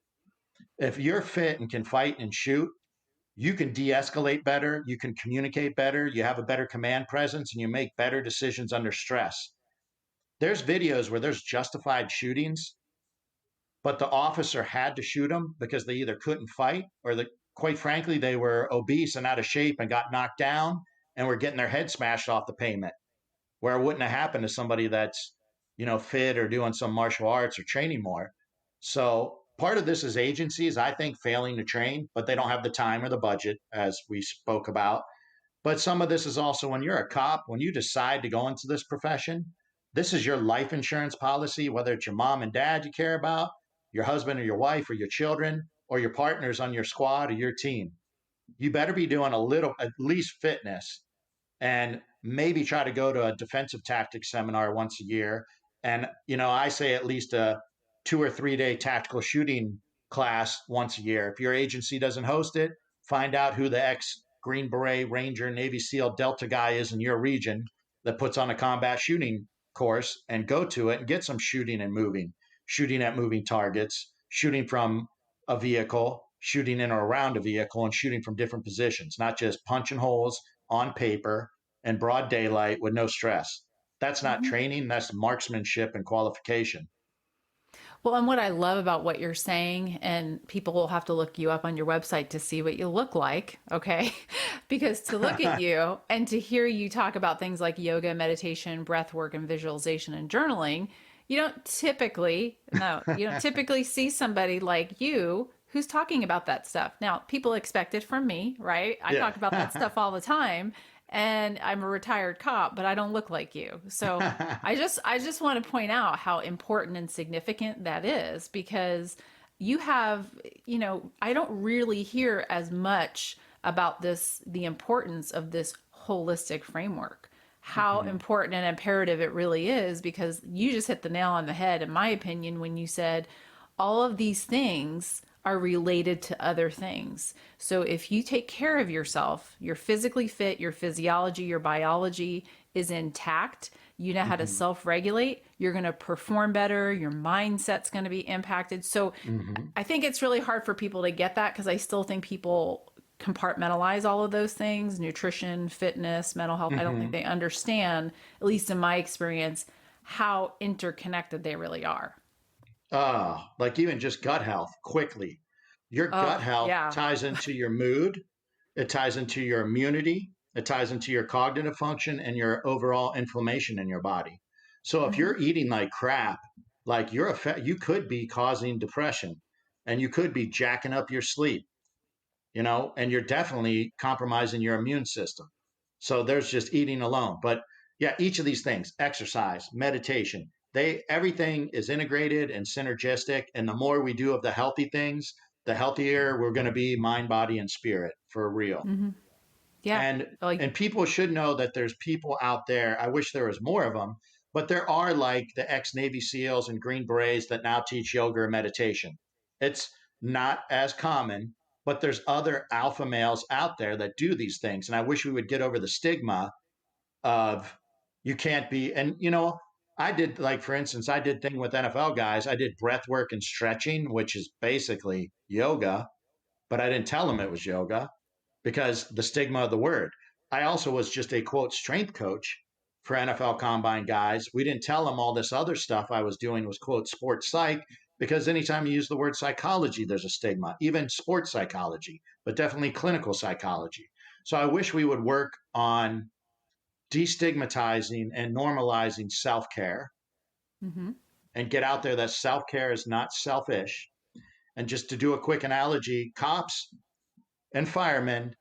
If you're fit and can fight and shoot, you can de-escalate better, you can communicate better, you have a better command presence, and you make better decisions under stress. There's videos where there's justified shootings, but the officer had to shoot them because they either couldn't fight or quite frankly, they were obese and out of shape and got knocked down and were getting their head smashed off the pavement, where it wouldn't have happened to somebody that's, fit or doing some martial arts or training more. So part of this is agencies, I think, failing to train, but they don't have the time or the budget, as we spoke about. But some of this is also when you're a cop, when you decide to go into this profession, This is your life insurance policy, whether it's your mom and dad you care about, your husband or your wife or your children, or your partners on your squad or your team. You better be doing a little, at least fitness, and maybe try to go to a defensive tactics seminar once a year. And, I say at least a 2 or 3 day tactical shooting class once a year. If your agency doesn't host it, find out who the ex Green Beret, Ranger, Navy SEAL, Delta guy is in your region that puts on a combat shooting course and go to it and get some shooting and moving, shooting at moving targets, shooting from a vehicle, shooting in or around a vehicle, and shooting from different positions, not just punching holes on paper and broad daylight with no stress. That's not training, that's marksmanship and qualification. Well, and what I love about what you're saying, and people will have to look you up on your website to see what you look like, okay? Because to look at you and to hear you talk about things like yoga, meditation, breath work, and visualization and journaling, you don't typically see somebody like you who's talking about that stuff. Now, people expect it from me, right? I talk about that stuff all the time. And I'm a retired cop, but I don't look like you. So I just want to point out how important and significant that is, because you have, I don't really hear as much about the importance of this holistic framework, how important and imperative it really is, because you just hit the nail on the head, in my opinion, when you said all of these things are related to other things. So if you take care of yourself, you're physically fit, your physiology, your biology is intact, you know how to self-regulate, you're going to perform better, your mindset's going to be impacted. So I think it's really hard for people to get that, because I still think people compartmentalize all of those things, nutrition, fitness, mental health. I don't think they understand, at least in my experience, how interconnected they really are. Like even just gut health quickly. Your gut health ties into your mood, it ties into your immunity, it ties into your cognitive function and your overall inflammation in your body. So if you're eating like crap, like you could be causing depression, and you could be jacking up your sleep, and you're definitely compromising your immune system. So there's just eating alone. But yeah, each of these things, exercise, meditation, everything is integrated and synergistic. And the more we do of the healthy things, the healthier we're going to be, mind, body, and spirit, for real. Yeah. And people should know that there's people out there. I wish there was more of them, but there are like the ex Navy SEALs and Green Berets that now teach yoga or meditation. It's not as common, but there's other alpha males out there that do these things. And I wish we would get over the stigma of you can't be. And, I did, like, for instance, I did thing with NFL guys. I did breath work and stretching, which is basically yoga, but I didn't tell them it was yoga because the stigma of the word. I also was just a quote strength coach for NFL combine guys. We didn't tell them all this other stuff I was doing was quote sports psych, because anytime you use the word psychology, there's a stigma, even sports psychology, but definitely clinical psychology. So I wish we would work on destigmatizing and normalizing self-care, and get out there that self-care is not selfish. And just to do a quick analogy, cops and firemen,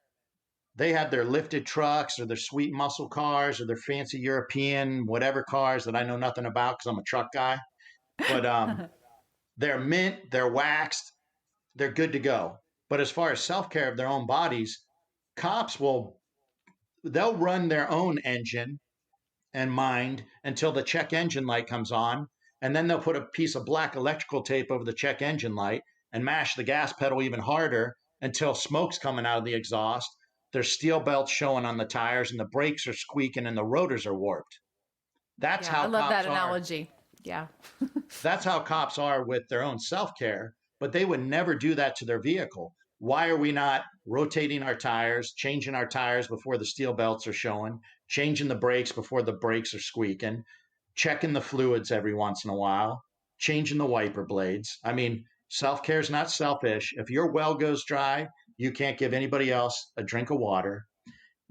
they have their lifted trucks or their sweet muscle cars or their fancy European whatever cars that I know nothing about because I'm a truck guy. But they're mint, they're waxed, they're good to go. But as far as self-care of their own bodies, cops they'll run their own engine and mind until the check engine light comes on. And then they'll put a piece of black electrical tape over the check engine light and mash the gas pedal even harder until smoke's coming out of the exhaust. There's steel belts showing on the tires and the brakes are squeaking and the rotors are warped. That's how I love that cops analogy. Yeah. That's how cops are with their own self-care, but they would never do that to their vehicle. Why are we not rotating our tires, changing our tires before the steel belts are showing, changing the brakes before the brakes are squeaking, checking the fluids every once in a while, changing the wiper blades? I mean, self-care is not selfish. If your well goes dry, you can't give anybody else a drink of water.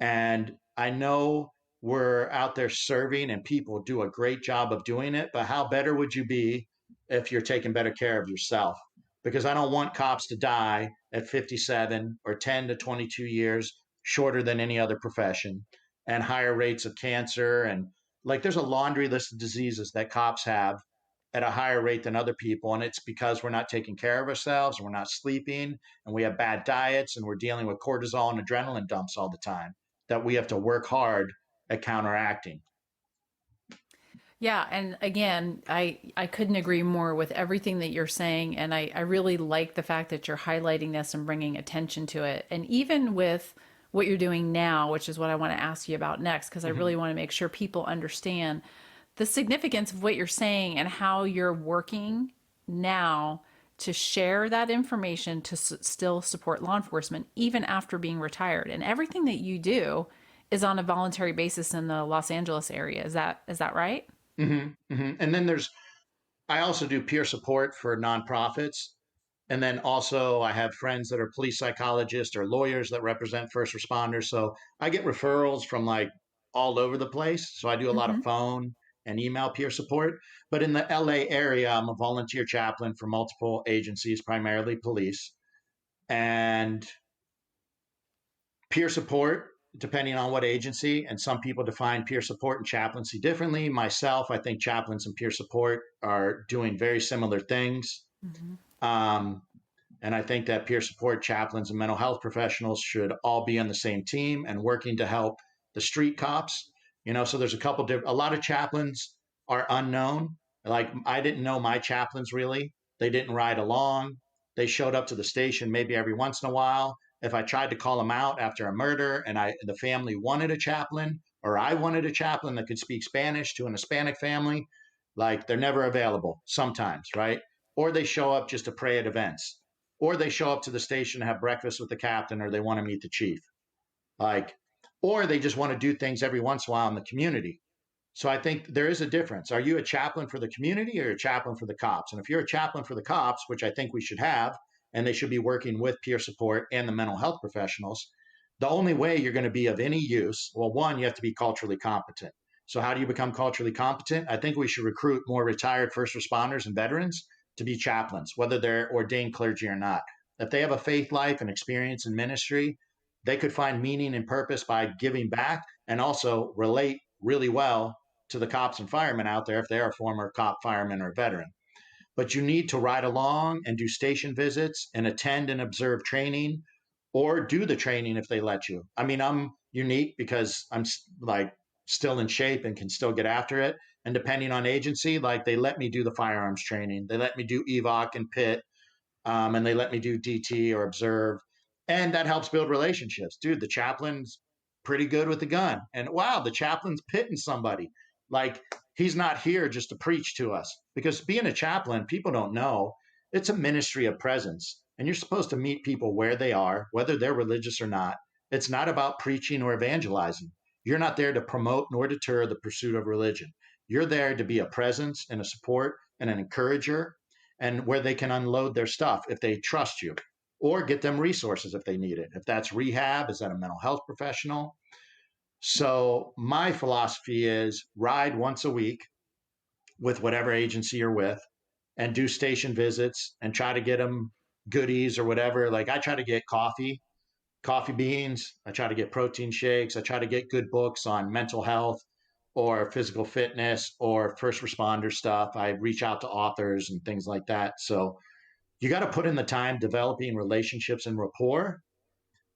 And I know we're out there serving and people do a great job of doing it, but how better would you be if you're taking better care of yourself? Because I don't want cops to die at 57 or 10 to 22 years, shorter than any other profession, and higher rates of cancer and like there's a laundry list of diseases that cops have at a higher rate than other people. And it's because we're not taking care of ourselves, and we're not sleeping, and we have bad diets, and we're dealing with cortisol and adrenaline dumps all the time that we have to work hard at counteracting. Yeah, and again, I couldn't agree more with everything that you're saying, and I really like the fact that you're highlighting this and bringing attention to it. And even with what you're doing now, which is what I want to ask you about next, because I really want to make sure people understand the significance of what you're saying and how you're working now to share that information to still support law enforcement even after being retired. And everything that you do is on a voluntary basis in the Los Angeles area. Is that right? And then I also do peer support for nonprofits. And then also, I have friends that are police psychologists or lawyers that represent first responders. So I get referrals from like all over the place. So I do a lot of Mm-hmm. phone and email peer support. But in the LA area, I'm a volunteer chaplain for multiple agencies, primarily police. And peer support, depending on what agency, and some people define peer support and chaplaincy differently. Myself, I think chaplains and peer support are doing very similar things. Mm-hmm. Um, and I think that peer support chaplains and mental health professionals should all be on the same team and working to help the street cops. So there's a lot of chaplains are unknown. Like I didn't know my chaplains really. They didn't ride along. They showed up to the station maybe every once in a while. If I tried to call them out after a murder and the family wanted a chaplain, or I wanted a chaplain that could speak Spanish to an Hispanic family, like they're never available sometimes, right? Or they show up just to pray at events, or they show up to the station to have breakfast with the captain, or they want to meet the chief, like, or they just want to do things every once in a while in the community. So I think there is a difference. Are you a chaplain for the community or a chaplain for the cops? And if you're a chaplain for the cops, which I think we should have, and they should be working with peer support and the mental health professionals, the only way you're going to be of any use, well, one, you have to be culturally competent. So how do you become culturally competent? I think we should recruit more retired first responders and veterans to be chaplains, whether they're ordained clergy or not. If they have a faith life and experience in ministry, they could find meaning and purpose by giving back and also relate really well to the cops and firemen out there if they're a former cop, fireman, or veteran. But you need to ride along and do station visits and attend and observe training, or do the training if they let you. I mean, I'm unique because I'm like still in shape and can still get after it. And depending on agency, like they let me do the firearms training, they let me do EVOC and PIT, and they let me do DT or observe. And that helps build relationships. Dude, the chaplain's pretty good with the gun. And wow, the chaplain's pitting somebody. Like he's not here just to preach to us, because being a chaplain, people don't know, it's a ministry of presence. And you're supposed to meet people where they are, whether they're religious or not. It's not about preaching or evangelizing. You're not there to promote nor deter the pursuit of religion. You're there to be a presence and a support and an encourager, and where they can unload their stuff if they trust you, or get them resources if they need it. If that's rehab, is that a mental health professional? So my philosophy is ride once a week with whatever agency you're with, and do station visits and try to get them goodies or whatever. Like I try to get coffee beans. I try to get protein shakes. I try to get good books on mental health or physical fitness or first responder stuff. I reach out to authors and things like that. So you got to put in the time developing relationships and rapport.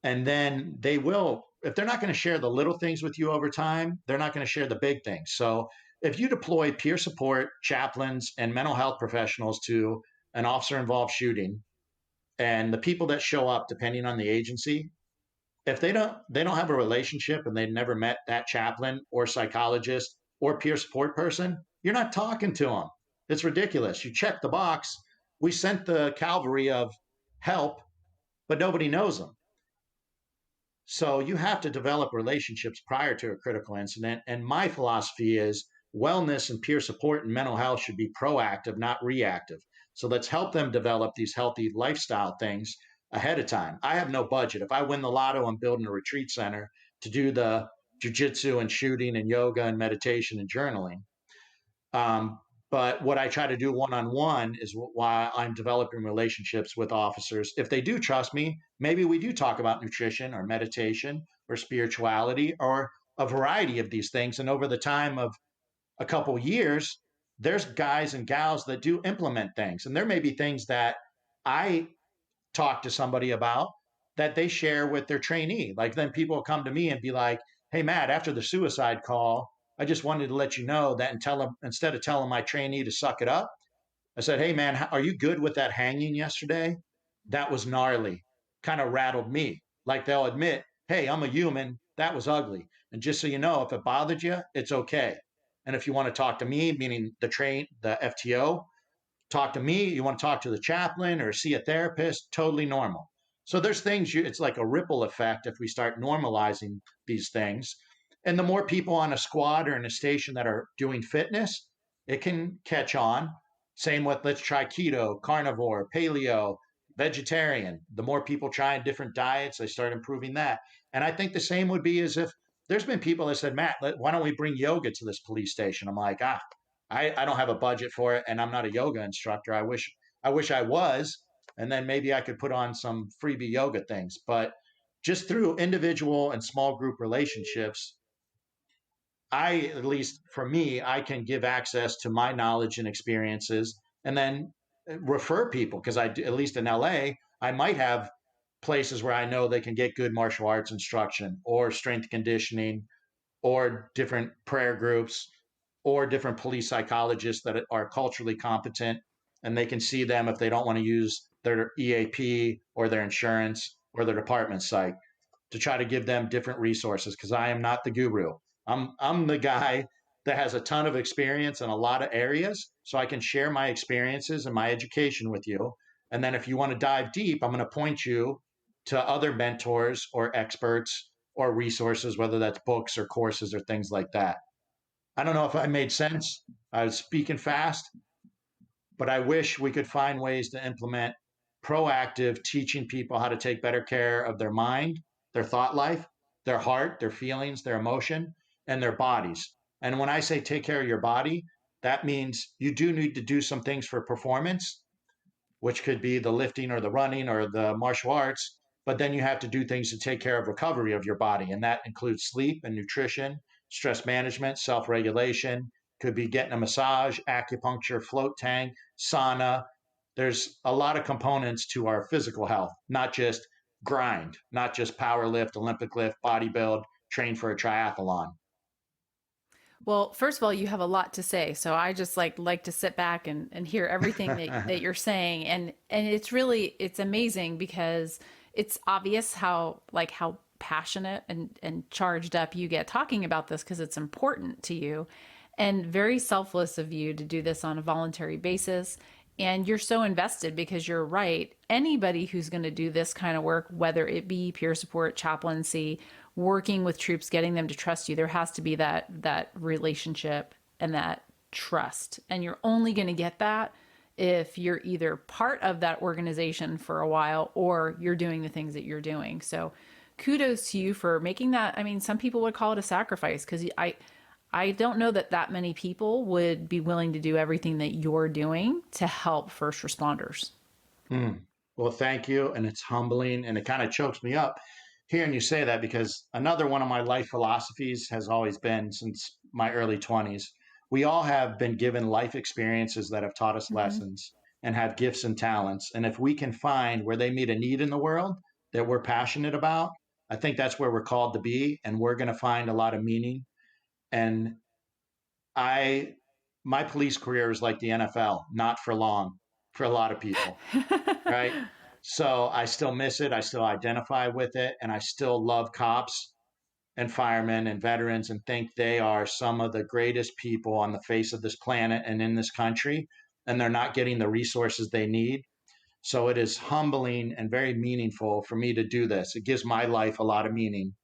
And then they will, if they're not going to share the little things with you over time, they're not going to share the big things. So if you deploy peer support, chaplains, and mental health professionals to an officer involved shooting, and the people that show up, depending on the agency, if they don't have a relationship and they've never met that chaplain or psychologist or peer support person, you're not talking to them. It's ridiculous. You check the box. We sent the cavalry of help, but nobody knows them. So you have to develop relationships prior to a critical incident. And my philosophy is wellness and peer support and mental health should be proactive, not reactive. So let's help them develop these healthy lifestyle things ahead of time. I have no budget. If I win the lotto, I'm building a retreat center to do the jujitsu and shooting and yoga and meditation and journaling. Um, but what I try to do one-on-one is why I'm developing relationships with officers. If they do trust me, maybe we do talk about nutrition or meditation or spirituality or a variety of these things. And over the time of a couple years, there's guys and gals that do implement things. And there may be things that I talk to somebody about that they share with their trainee. Like then people will come to me and be like, hey, Matt, after the suicide call, I just wanted to let you know that instead of telling my trainee to suck it up, I said, hey, man, are you good with that hanging yesterday? That was gnarly, kind of rattled me. Like they'll admit, hey, I'm a human. That was ugly. And just so you know, if it bothered you, it's okay. And if you want to talk to me, meaning the FTO, talk to me, you want to talk to the chaplain or see a therapist, totally normal. So there's things it's like a ripple effect if we start normalizing these things. And the more people on a squad or in a station that are doing fitness, it can catch on. Same with let's try keto, carnivore, paleo, vegetarian. The more people trying different diets, they start improving that. And I think the same would be as if there's been people that said, Matt, why don't we bring yoga to this police station? I'm like, I don't have a budget for it, and I'm not a yoga instructor. I wish I was, and then maybe I could put on some freebie yoga things. But just through individual and small group relationships, at least for me, I can give access to my knowledge and experiences, and then refer people because at least in LA, I might have places where I know they can get good martial arts instruction or strength conditioning or different prayer groups or different police psychologists that are culturally competent, and they can see them if they don't want to use their EAP or their insurance or their department site to try to give them different resources because I am not the guru. I'm the guy that has a ton of experience in a lot of areas, so I can share my experiences and my education with you. And then if you want to dive deep, I'm going to point you to other mentors or experts or resources, whether that's books or courses or things like that. I don't know if I made sense. I was speaking fast, but I wish we could find ways to implement proactive teaching people how to take better care of their mind, their thought life, their heart, their feelings, their emotion, and their bodies. And when I say take care of your body, that means you do need to do some things for performance, which could be the lifting or the running or the martial arts. But then you have to do things to take care of recovery of your body. And that includes sleep and nutrition, stress management, self regulation, could be getting a massage, acupuncture, float tank, sauna. There's a lot of components to our physical health, not just grind, not just power lift, Olympic lift, bodybuild, train for a triathlon. Well, first of all, you have a lot to say, so I just like to sit back and hear everything that you're saying, and it's amazing because it's obvious how passionate and charged up you get talking about this because it's important to you, and very selfless of you to do this on a voluntary basis. And you're so invested because you're right. Anybody who's going to do this kind of work, whether it be peer support, chaplaincy, working with troops, getting them to trust you, there has to be that relationship and that trust. And you're only going to get that if you're either part of that organization for a while or you're doing the things that you're doing. So kudos to you for making that. I mean, some people would call it a sacrifice because I don't know that many people would be willing to do everything that you're doing to help first responders. Well, thank you. And it's humbling and it kind of chokes me up hearing you say that because another one of my life philosophies has always been since my early 20s. We all have been given life experiences that have taught us Mm-hmm. lessons and have gifts and talents. And if we can find where they meet a need in the world that we're passionate about, I think that's where we're called to be. And we're going to find a lot of meaning. And I, my police career is like the NFL, not for long for a lot of people, right? So I still miss it. I still identify with it. And I still love cops and firemen and veterans and think they are some of the greatest people on the face of this planet and in this country. And they're not getting the resources they need. So it is humbling and very meaningful for me to do this. It gives my life a lot of meaning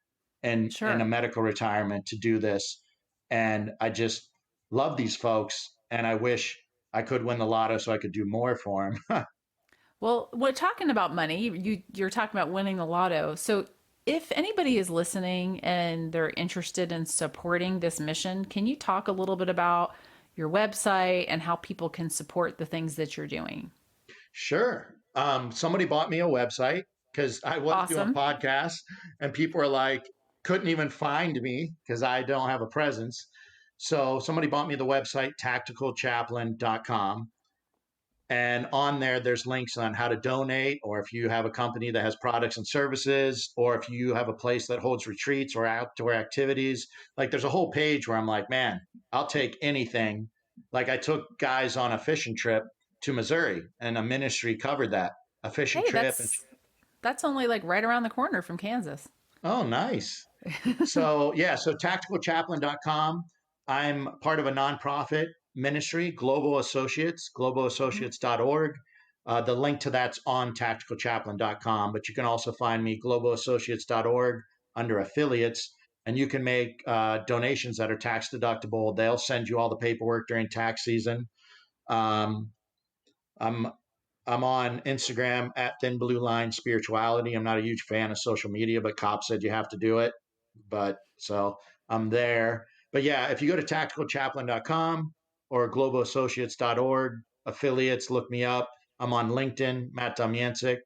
and in a Sure. medical retirement to do this. And I just love these folks. And I wish I could win the lotto so I could do more for them. Well, we're talking about money. You're talking about winning the lotto. So if anybody is listening and they're interested in supporting this mission, can you talk a little bit about your website and how people can support the things that you're doing? Sure. Somebody bought me a website because I was doing Awesome. podcasts and people are like, couldn't even find me because I don't have a presence. So somebody bought me the website tacticalchaplain.com. And on there, there's links on how to donate, or if you have a company that has products and services, or if you have a place that holds retreats or outdoor activities. Like there's a whole page where I'm like, man, I'll take anything. Like I took guys on a fishing trip to Missouri, and a ministry covered that, a fishing Hey, trip. that's only like right around the corner from Kansas. Oh, nice. So yeah, so tacticalchaplain.com. I'm part of a nonprofit ministry, Global Associates, Mhm. globalassociates.org. The link to that's on tacticalchaplain.com, but you can also find me globalassociates.org under affiliates, and you can make donations that are tax deductible. They'll send you all the paperwork during tax season. Um, I'm I'm on Instagram at Thin Blue Line Spirituality. I'm not a huge fan of social media, but Cop said you have to do it. But so I'm there. But yeah, if you go to tacticalchaplain.com or globalassociates.org, affiliates, look me up. I'm on LinkedIn, Matt Domyancic.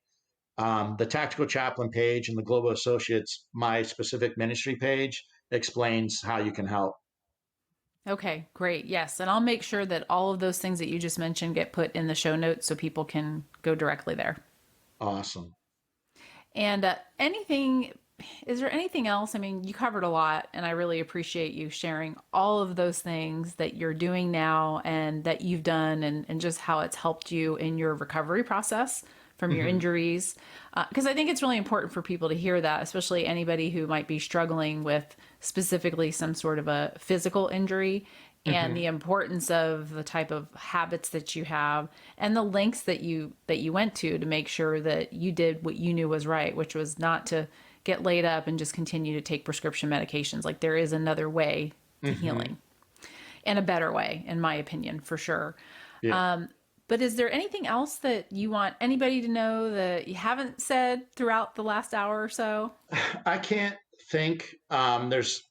The Tactical Chaplain page and the Global Associates, my specific ministry page, explains how you can help. Okay, great. Yes. And I'll make sure that all of those things that you just mentioned get put in the show notes so people can go directly there. Awesome. And is there anything else? I mean, you covered a lot, and I really appreciate you sharing all of those things that you're doing now and that you've done, and just how it's helped you in your recovery process from your Mm-hmm. injuries. Because I think it's really important for people to hear that, especially anybody who might be struggling with specifically some sort of a physical injury, and Mm-hmm. the importance of the type of habits that you have and the lengths that you went to make sure that you did what you knew was right, which was not to get laid up and just continue to take prescription medications. Like there is another way to Mm-hmm. healing, and a better way, in my opinion, for sure. Yeah. But is there anything else that you want anybody to know that you haven't said throughout the last hour or so? I can't think. There's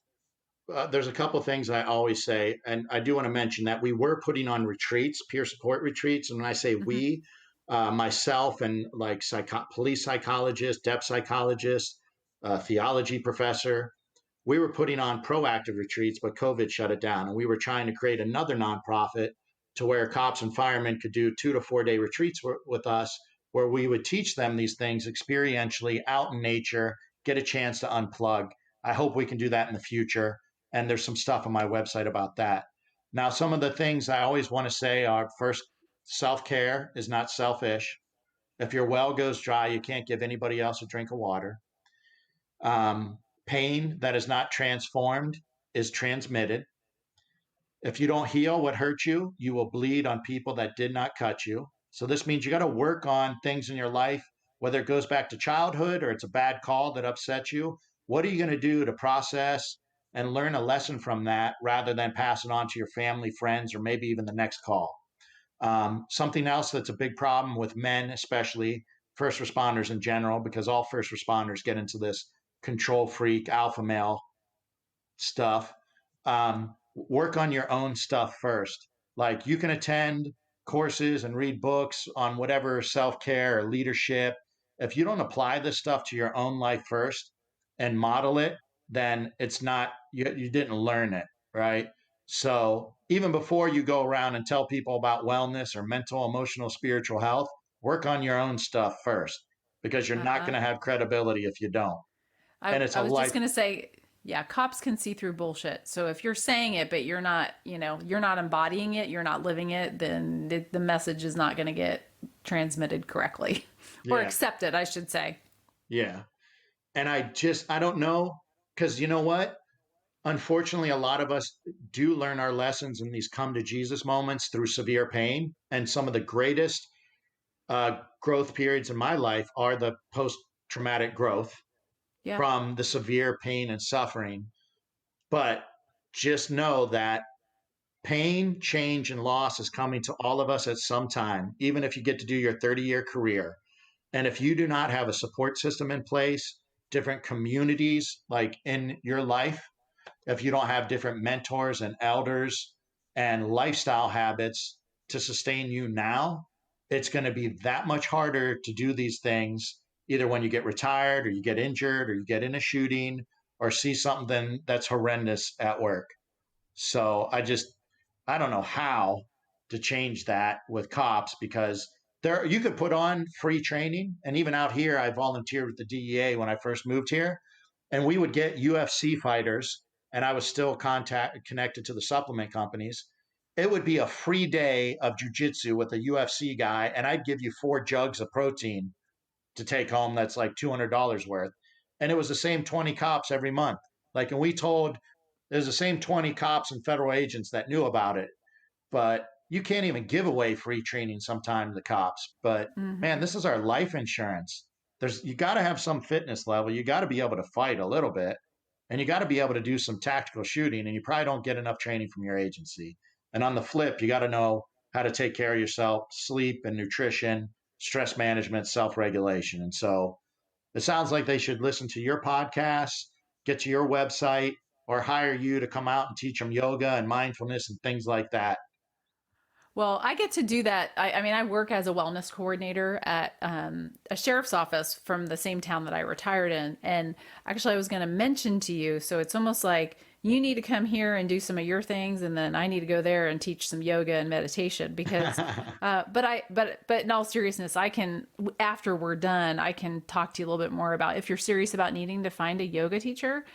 a couple of things I always say, and I do want to mention that we were putting on retreats, peer support retreats, and when I say Hmm. we, myself and like police psychologist, depth psychologist, theology professor, we were putting on proactive retreats, but COVID shut it down, and we were trying to create another nonprofit to where cops and firemen could do 2 to 4 day retreats with us, where we would teach them these things experientially out in nature, get a chance to unplug. I hope we can do that in the future, and there's some stuff on my website about that. Now, some of the things I always want to say are: first, self care is not selfish. If your well goes dry, you can't give anybody else a drink of water. Pain that is not transformed is transmitted. If you don't heal what hurt you, you will bleed on people that did not cut you. So this means you got to work on things in your life, whether it goes back to childhood or it's a bad call that upsets you. What are you going to do to process and learn a lesson from that rather than pass it on to your family, friends, or maybe even the next call? Something else that's a big problem with men, especially first responders in general, because all first responders get into this control freak alpha male stuff. Work on your own stuff first. Like you can attend courses and read books on whatever self care or leadership. If you don't apply this stuff to your own life first and model it, then it's not, you didn't learn it, right? So even before you go around and tell people about wellness or mental, emotional, spiritual health, work on your own stuff first because you're not Uh-huh. going to have credibility if you don't. I, And it's I a was just life. going to say, yeah, cops can see through bullshit. So if you're saying it, but you're not, you're not embodying it, you're not living it, then the message is not going to get transmitted correctly or Yeah. accepted, I should say. Yeah. And I don't know, because you know what? Unfortunately, a lot of us do learn our lessons in these come to Jesus moments through severe pain. And some of the greatest growth periods in my life are the post traumatic growth Yeah. from the severe pain and suffering. But just know that pain, change, and loss is coming to all of us at some time, even if you get to do your 30-year career. And if you do not have a support system in place, different communities like in your life, if you don't have different mentors and elders and lifestyle habits to sustain you now, it's going to be that much harder to do these things either when you get retired or you get injured or you get in a shooting or see something that's horrendous at work. So I don't know how to change that with cops because you could put on free training. And even out here, I volunteered with the DEA when I first moved here, and we would get UFC fighters, and I was still connected to the supplement companies. It would be a free day of jujitsu with a UFC guy, and I'd give you 4 jugs of protein to take home. That's like $200 worth. And it was the same 20 cops every month. Like, and we told there's the same 20 cops and federal agents that knew about it, but you can't even give away free training sometimes to the cops. But man, Hmm. this is our life insurance. You got to have some fitness level. You got to be able to fight a little bit, and you got to be able to do some tactical shooting. And you probably don't get enough training from your agency. And on the flip, you got to know how to take care of yourself, sleep and nutrition, stress management, self regulation. And so it sounds like they should listen to your podcast, get to your website, or hire you to come out and teach them yoga and mindfulness and things like that. Well, I get to do that. I mean, I work as a wellness coordinator at a sheriff's office from the same town that I retired in. And actually, I was going to mention to you, so it's almost like you need to come here and do some of your things, and then I need to go there and teach some yoga and meditation because, but in all seriousness, I can, after we're done, I can talk to you a little bit more about if you're serious about needing to find a yoga teacher.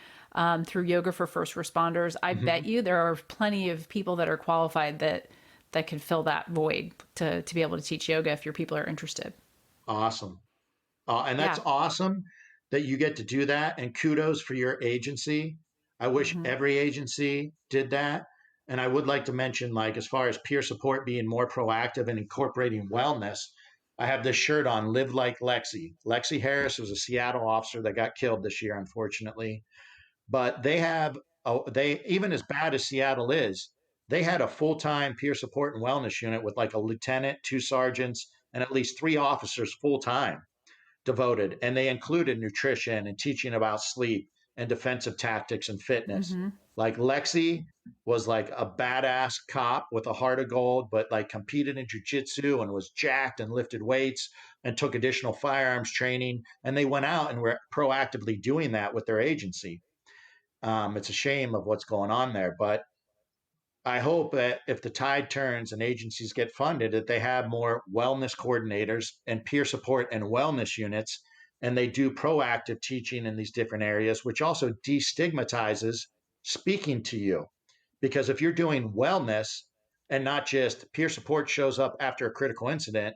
Through Yoga for First Responders, I bet you there are plenty of people that are qualified that can fill that void to be able to teach yoga if your people are interested. Awesome. And that's Yeah. awesome that you get to do that. And kudos for your agency. I wish Hmm. every agency did that. And I would like to mention, like, as far as peer support being more proactive and incorporating wellness, I have this shirt on, Live Like Lexi. Lexi Harris was a Seattle officer that got killed this year, unfortunately. But they even as bad as Seattle is, they had a full time peer support and wellness unit with like a lieutenant, 2 sergeants, and at least 3 officers full time devoted. And they included nutrition and teaching about sleep and defensive tactics and fitness. Hmm. Like Lexi was like a badass cop with a heart of gold, but like competed in jujitsu and was jacked and lifted weights and took additional firearms training. And they went out and were proactively doing that with their agency. It's a shame of what's going on there, but I hope that if the tide turns and agencies get funded, that they have more wellness coordinators and peer support and wellness units, and they do proactive teaching in these different areas, which also destigmatizes speaking to you. Because if you're doing wellness and not just peer support shows up after a critical incident,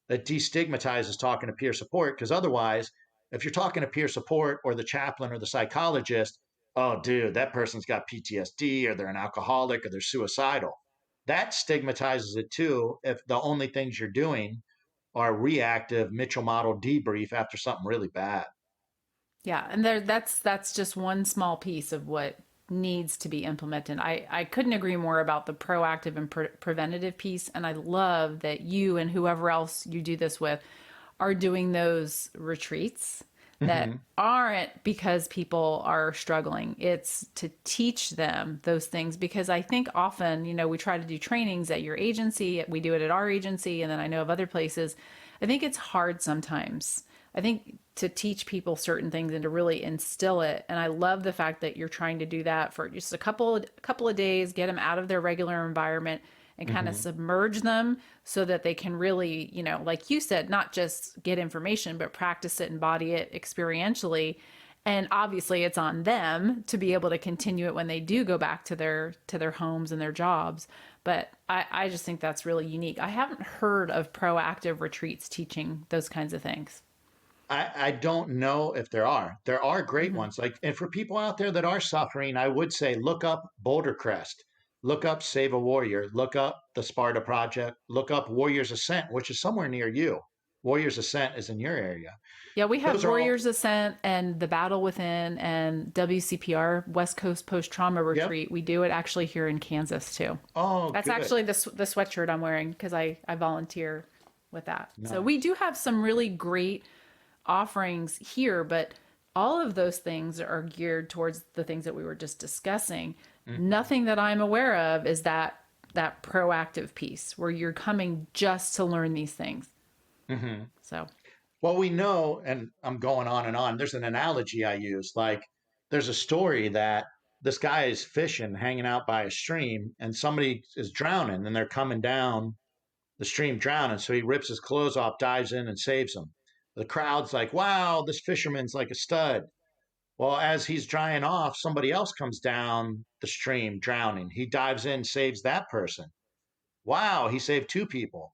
that destigmatizes talking to peer support. Because otherwise, if you're talking to peer support or the chaplain or the psychologist, oh, dude, that person's got PTSD or they're an alcoholic or they're suicidal. That stigmatizes it too if the only things you're doing are reactive Mitchell model debrief after something really bad. Yeah, and that's just one small piece of what needs to be implemented. I couldn't agree more about the proactive and preventative piece, and I love that you and whoever else you do this with are doing those retreats that Mm-hmm. aren't because people are struggling. It's to teach them those things because I think often, we try to do trainings at your agency, we do it at our agency, and then I know of other places. I think it's hard sometimes. I think to teach people certain things and to really instill it. And I love the fact that you're trying to do that for just a couple of days, get them out of their regular environment and kind of Mm-hmm. submerge them so that they can really, like you said, not just get information, but practice it, embody it experientially. And obviously it's on them to be able to continue it when they do go back to their homes and their jobs. But I just think that's really unique. I haven't heard of proactive retreats teaching those kinds of things. I don't know if there are. There are great Hmm. ones. Like, and for people out there that are suffering, I would say look up Boulder Crest, look up Save a Warrior, look up the Sparta Project, look up Warriors Ascent, which is somewhere near you. Warriors Ascent is in your area. Yeah, we have Those are all. Warriors Ascent and The Battle Within and WCPR, West Coast Post Trauma Yep. Retreat. We do it actually here in Kansas too. Oh, That's good. actually the sweatshirt I'm wearing because I volunteer with that. So we Nice. do have some really great offerings here, but all of those things are geared towards the things that we were just discussing. Hmm. Nothing that I'm aware of is that proactive piece where you're coming just to learn these things. Hmm. So, Well, we know, and I'm going on and on. There's an analogy I use. Like, there's a story that this guy is fishing, hanging out by a stream, and somebody is drowning, and they're coming down the stream drowning. So he rips his clothes off, dives in, and saves them. The crowd's like, wow, this fisherman's like a stud. Well, as he's drying off, somebody else comes down the stream drowning. He dives in, saves that person. Wow, he saved two people.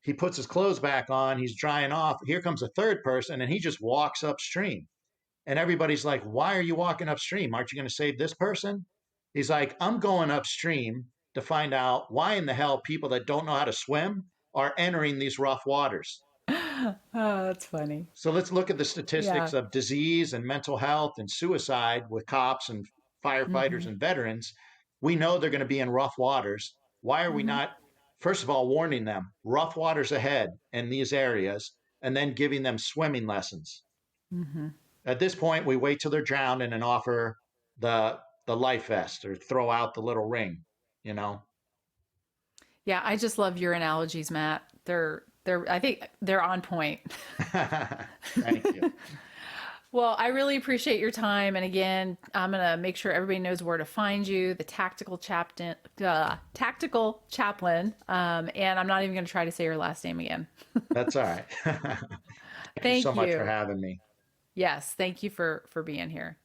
He puts his clothes back on, he's drying off. Here comes a third person, and he just walks upstream. And everybody's like, why are you walking upstream? Aren't you going to save this person? He's like, I'm going upstream to find out why in the hell people that don't know how to swim are entering these rough waters. Oh, that's funny. So let's look at the statistics Yeah. of disease and mental health and suicide with cops and firefighters and veterans. We know they're going to be in rough waters. Why are we not, first of all, warning them rough waters ahead in these areas and then giving them swimming lessons? At this point, we wait till they're drowned and then offer the life vest or throw out the little ring, you know? Yeah, I just love your analogies, Matt. I think they're on point. Thank you. Well, I really appreciate your time. And again, I'm going to make sure everybody knows where to find you, the tactical chaplain. And I'm not even going to try to say your last name again. That's all right. Thank you so much for having me. Yes, thank you for being here.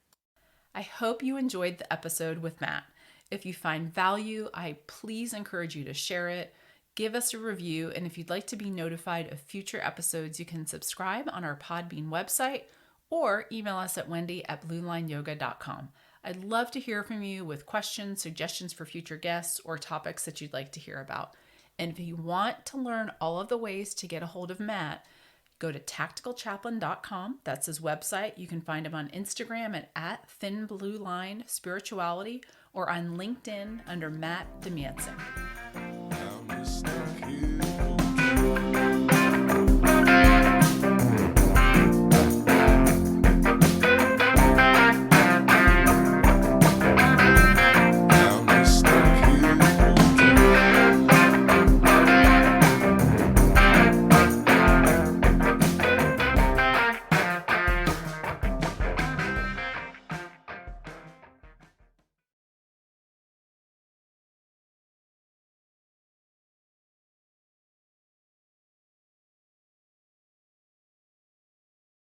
I hope you enjoyed the episode with Matt. If you find value, I please encourage you to share it, give us a review, and if you'd like to be notified of future episodes, you can subscribe on our Podbean website or email us at wendy@bluelineyoga.com. I'd love to hear from you with questions, suggestions for future guests, or topics that you'd like to hear about. And if you want to learn all of the ways to get a hold of Matt, go to tacticalchaplain.com. That's his website. You can find him on Instagram at @thinbluelinespirituality or on LinkedIn under Matt Domyancic.